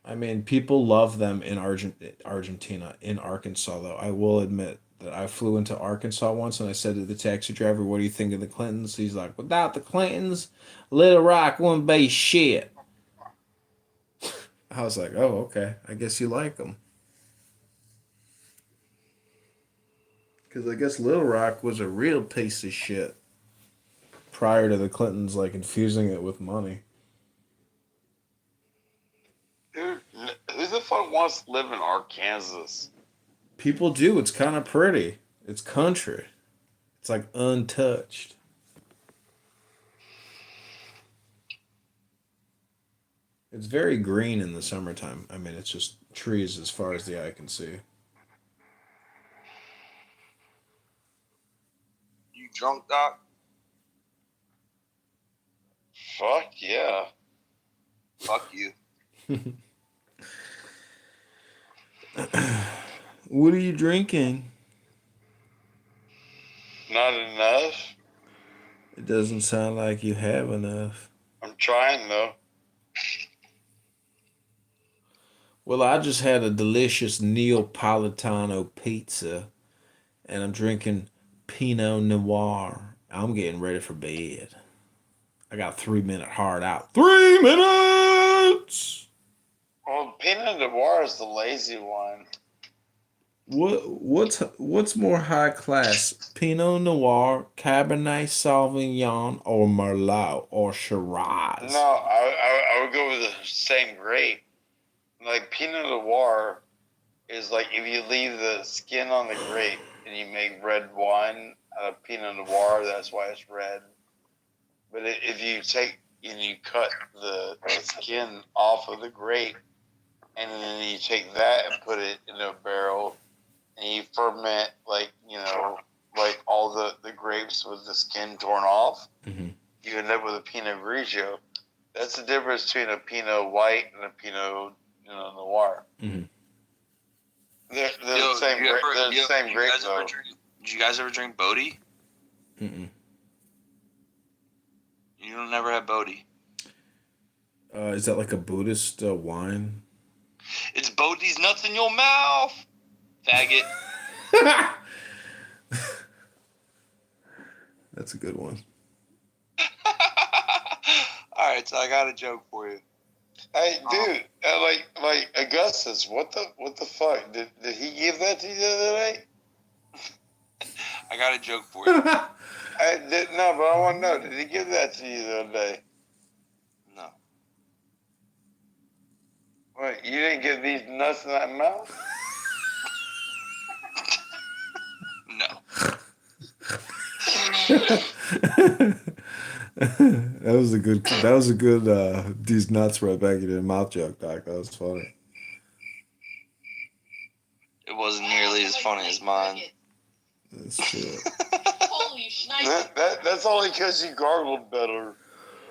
I mean, people love them in Argentina. In Arkansas, though, I will admit that I flew into Arkansas once and I said to the taxi driver, what do you think of the Clintons? He's like, without the Clintons, Little Rock wouldn't be shit. I was like, oh, okay. I guess you like them. Because I guess Little Rock was a real piece of shit prior to the Clintons, like, infusing it with money. Dude, who the fuck wants to live in Arkansas? People do. It's kind of pretty. It's country. It's like untouched. It's very green in the summertime. I mean, it's just trees as far as the eye can see. You drunk, Doc? Fuck yeah. Fuck you. What are you drinking? Not enough. It doesn't sound like you have enough. I'm trying, though. Well, I just had a delicious Neapolitano pizza, and I'm drinking Pinot Noir. I'm getting ready for bed. I got a 3-minute hard out. 3 minutes! Well, Pinot Noir is the lazy one. What's more high class? Pinot Noir, Cabernet Sauvignon, or Merlot, or Shiraz? No, I would go with the same grape. Like, Pinot Noir is like if you leave the skin on the grape and you make red wine out of Pinot Noir, that's why it's red. But if you take and you cut the skin off of the grape, and then you take that and put it in a barrel, and you ferment, like all the grapes with the skin torn off, you end up with a Pinot Grigio. That's the difference between a Pinot White and a Pinot Noir. Mm-hmm. They're the same grape. They're the same grape, though. Did you guys ever drink Bodhi? Mm-mm. You don't never have Bodhi. Is that like a Buddhist wine? It's Bodie's nuts in your mouth, faggot. That's a good one. All right, so I got a joke for you. Hey, dude, like Augustus, what the fuck? Did he give that to you the other day? I got a joke for you. No, but I want to know, did he give that to you the other day? No. Wait, you didn't get these nuts in that mouth? No. That was a good these nuts right back in your mouth joke, Doc. That was funny. It wasn't nearly as funny as mine. That's true. That's only because you gargled better,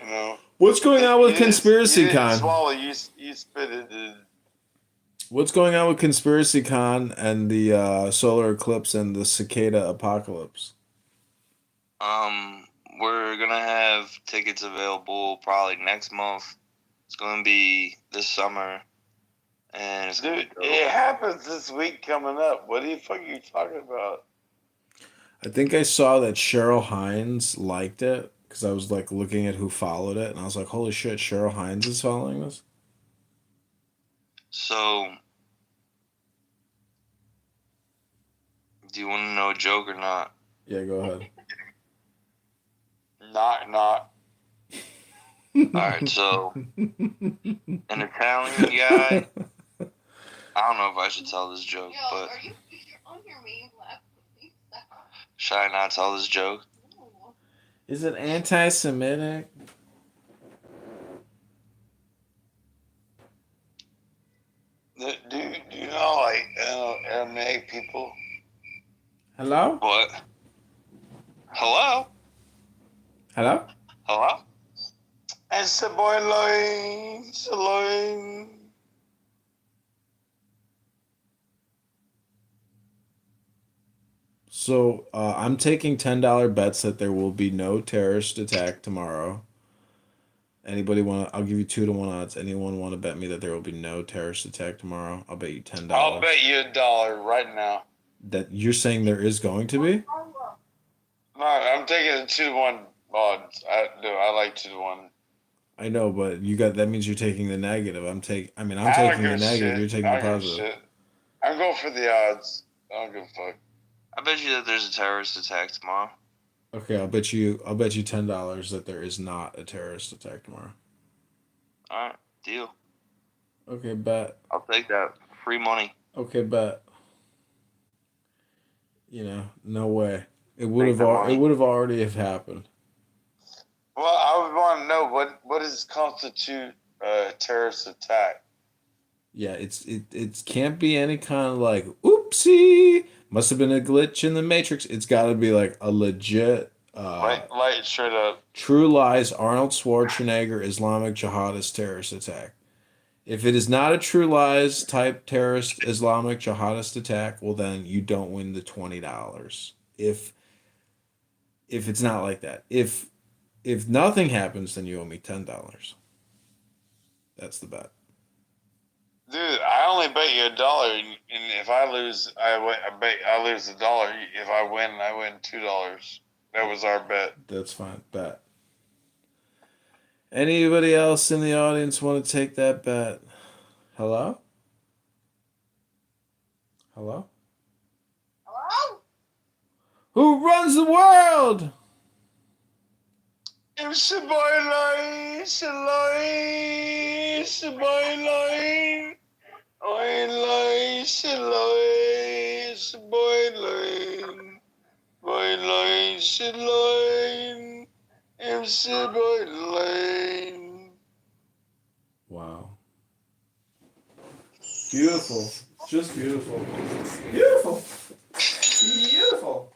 you know. What's going on with Conspiracy you didn't Con? swallow, you spit it in. What's going on with Conspiracy Con and the solar eclipse and the cicada apocalypse? We're gonna have tickets available probably next month. It's gonna be this summer, and it's gonna Dude, be it happens this week coming up. What the fuck are you talking about? I think I saw that Cheryl Hines liked it because I was like looking at who followed it, and I was like, "Holy shit, Cheryl Hines is following this." So, do you want to know a joke or not? Yeah, go ahead. Not. All right, so an Italian guy. I don't know if I should tell this joke, but should I not tell this joke? Is it anti-Semitic? Do you know, like, Aramaic people? Hello? What? Hello? Hello? Hello? And Saboyloin. So I'm taking $10 bets that there will be no terrorist attack tomorrow. Anybody want? I'll give you 2-1 odds. Anyone want to bet me that there will be no terrorist attack tomorrow? I'll bet you $10. I'll bet you $1 right now. That you're saying there is going to be? No, I'm taking a 2-1 odds. I like 2-1. I know, but that means you're taking the negative. I'm I taking don't the give a negative. shit. You're taking I the don't give a positive. shit. I'm going for the odds. I don't give a fuck. I bet you that there's a terrorist attack tomorrow. Okay, I'll bet you $10 that there is not a terrorist attack tomorrow. All right, deal. Okay, bet. I'll take that. Free money. Okay, bet. No way. It would have already have happened. Well, I would want to know what does constitute a terrorist attack? Yeah, it can't be any kind of like oopsie. Must have been a glitch in the Matrix. It's got to be like a legit Light straight up. True Lies Arnold Schwarzenegger Islamic jihadist terrorist attack. If it is not a True Lies type terrorist Islamic jihadist attack, well then you don't win the $20. If it's not like that. If nothing happens, then you owe me $10. That's the bet. Dude, I only bet you $1, and if I lose, I bet I lose $1. If I win, I win $2. That was our bet. That's fine. Bet. Anybody else in the audience want to take that bet? Hello? Hello? Hello? Who runs the world? It's the boy line, it's the line, it's the boy line. Boy line, it's the line, it's the boy line. Boy line, it's the line, it's the boy line. Wow. Beautiful. Just beautiful. Beautiful. Beautiful.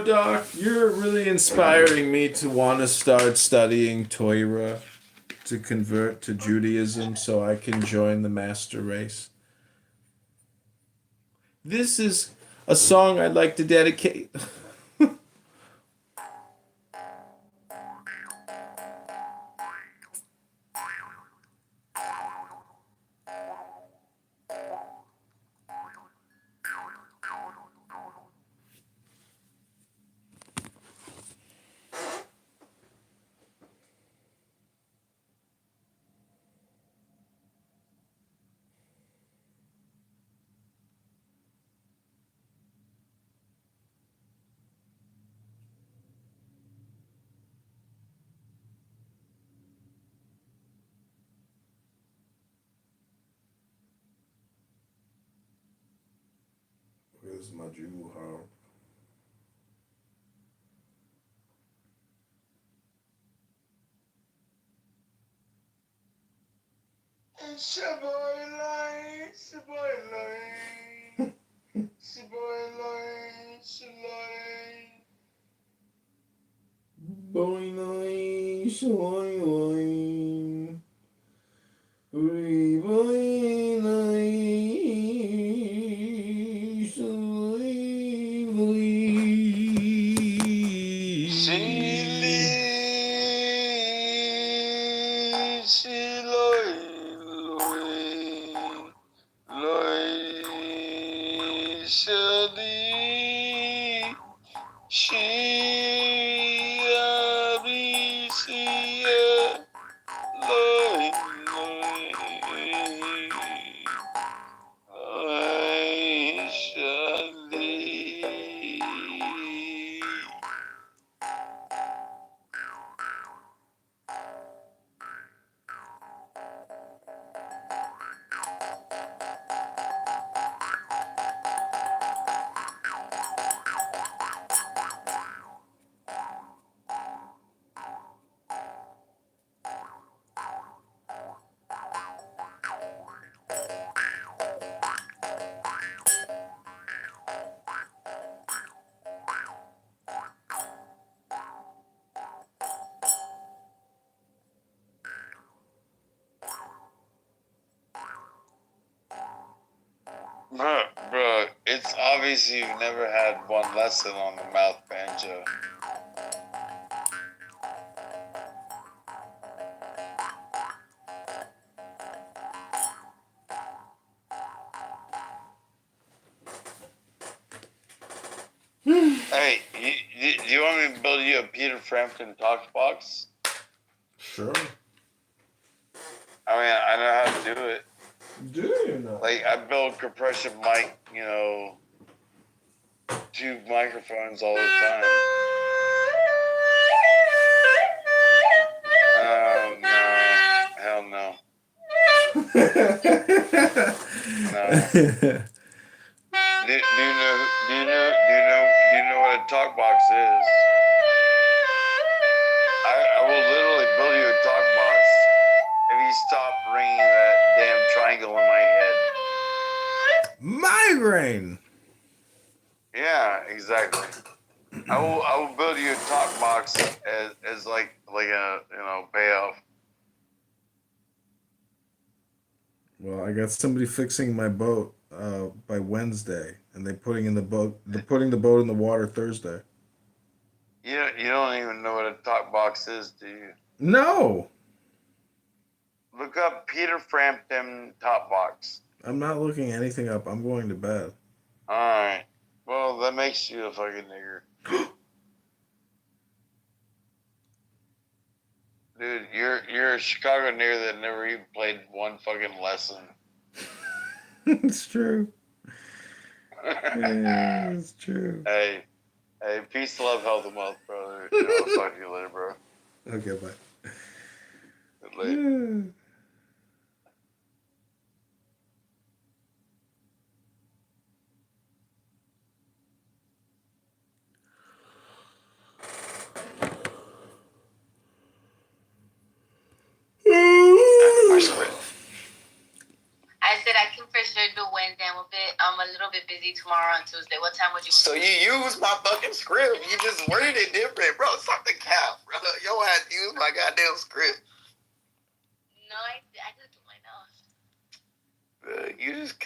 Doc, you're really inspiring me to want to start studying Torah to convert to Judaism so I can join the master race. This is a song I'd like to dedicate. This is my jewel house. It's a boy line, it's a boy line, it's a boy line, it's a line. Boy nice, boy line. Boy nice, boy. Bro, it's obvious you've never had one lesson on the mouth banjo. Hey, do you want me to build you a Peter Frampton talk box? Sure. I mean, I know how to do it. Do you know? Like, I build compression mic, you know, tube microphones all the time. Oh, no. Hell no. No. Do you know what a talk box is? I will literally build you a talk box if you stop ringing that damn triangle in my head. Migraine. Yeah, exactly. I will build you a talk box as like a payoff. Well, I got somebody fixing my boat by Wednesday, and they're putting the boat in the water Thursday. You don't even know what a talk box is, do you? No, Look up Peter Frampton talk box. I'm not looking anything up. I'm going to bed. All right. Well, that makes you a fucking nigger. Dude, you're a Chicago nigger that never even played one fucking lesson. It's true. Yeah, it's true. Hey, peace, love, health, and wealth, brother. I'll talk to you later, bro. Okay, bye. Later. I said I can for sure do Wednesday. I'm a little bit busy tomorrow on Tuesday. What time would you? So you use my fucking script. You just worded it different, bro. Stop the cap, bro. Yo ass use my goddamn script. No, I just do my nose. You just,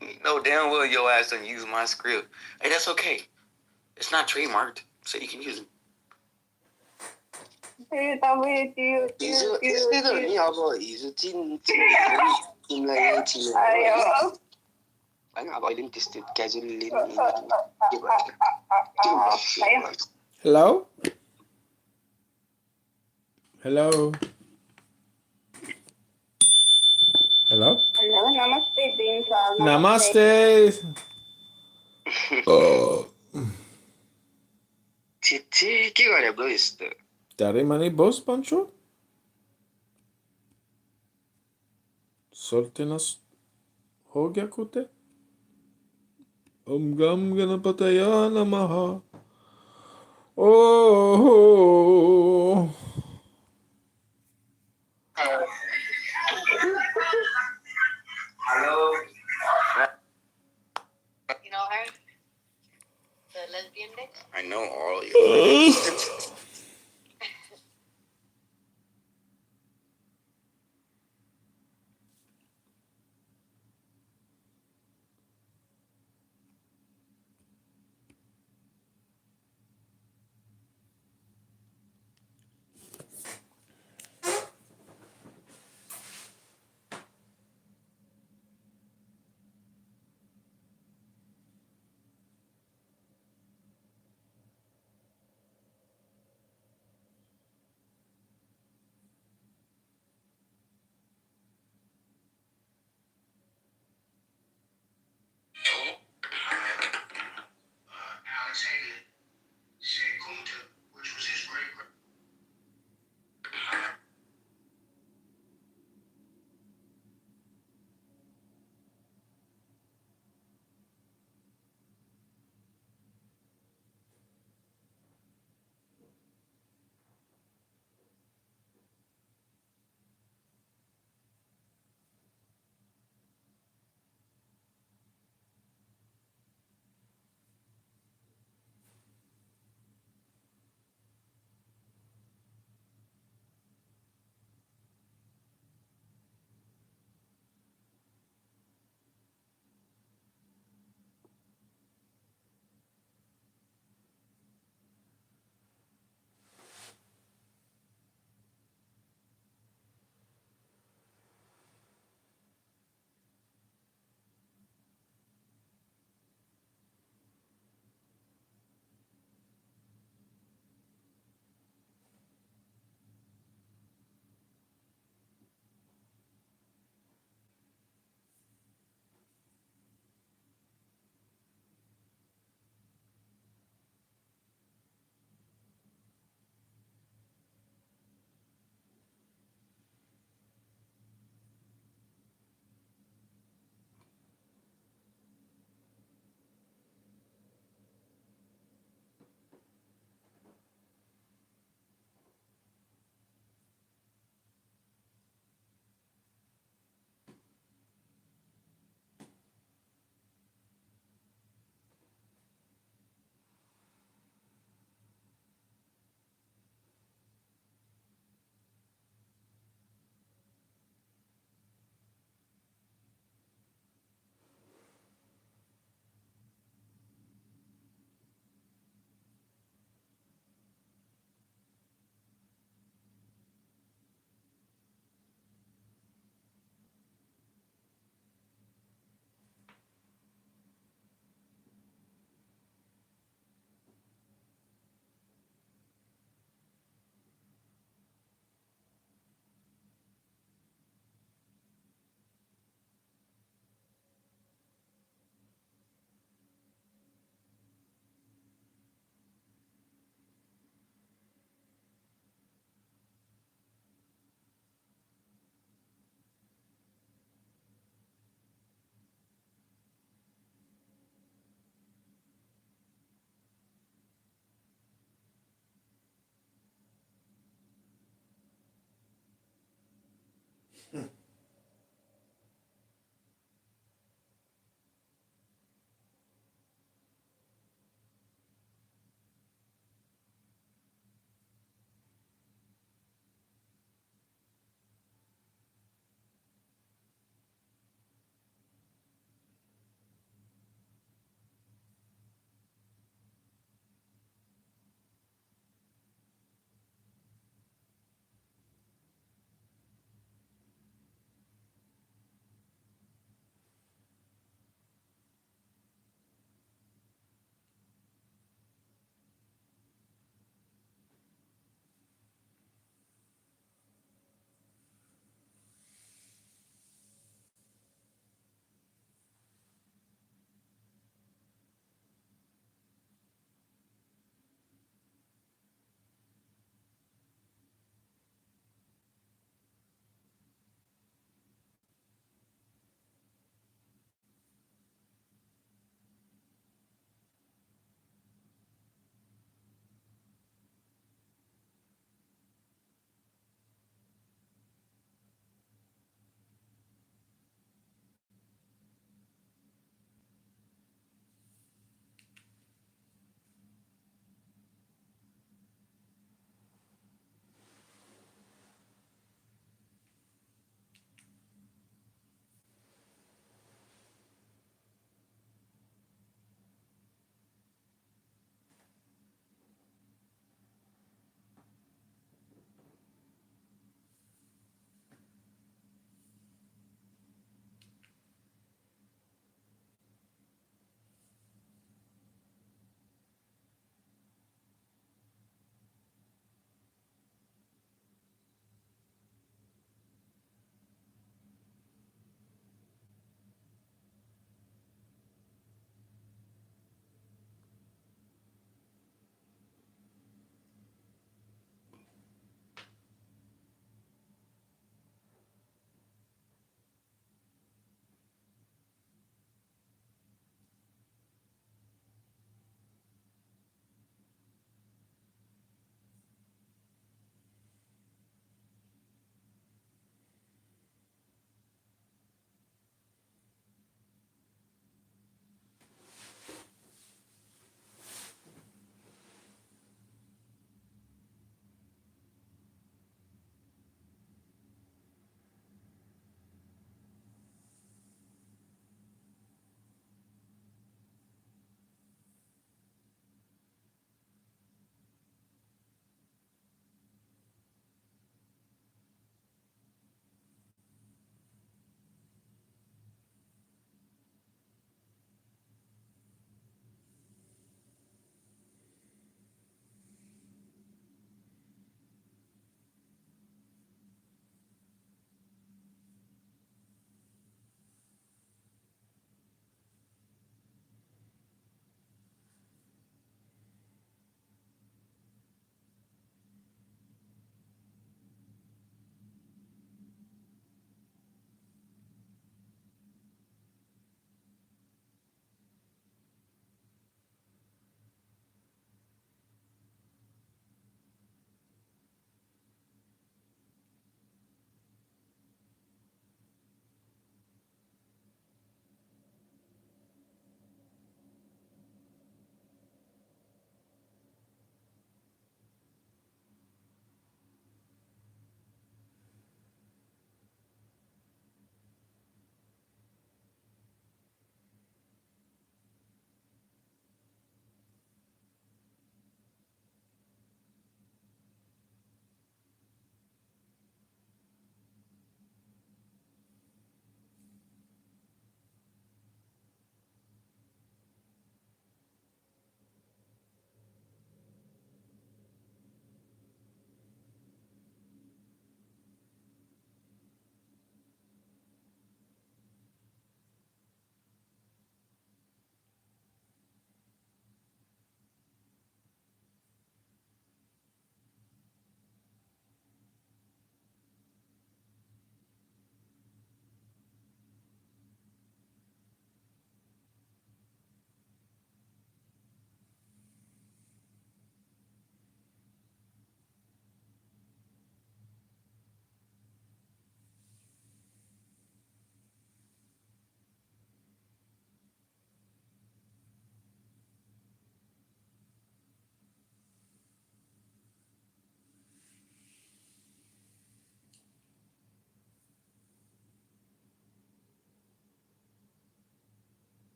you know damn well your ass doesn't use my script. Hey, that's okay. It's not trademarked, so you can use it. 医生，这个你好不好？医生进来一起。أنا أبغى تست كاجل Hello? Hello? Hello? Namaste, Dinka. Namaste. Oh. ¿Qué variable es? Dari mani boss Pancho? Soltenas हो गया कुते? Gam Ganapataya Namaha. Oh.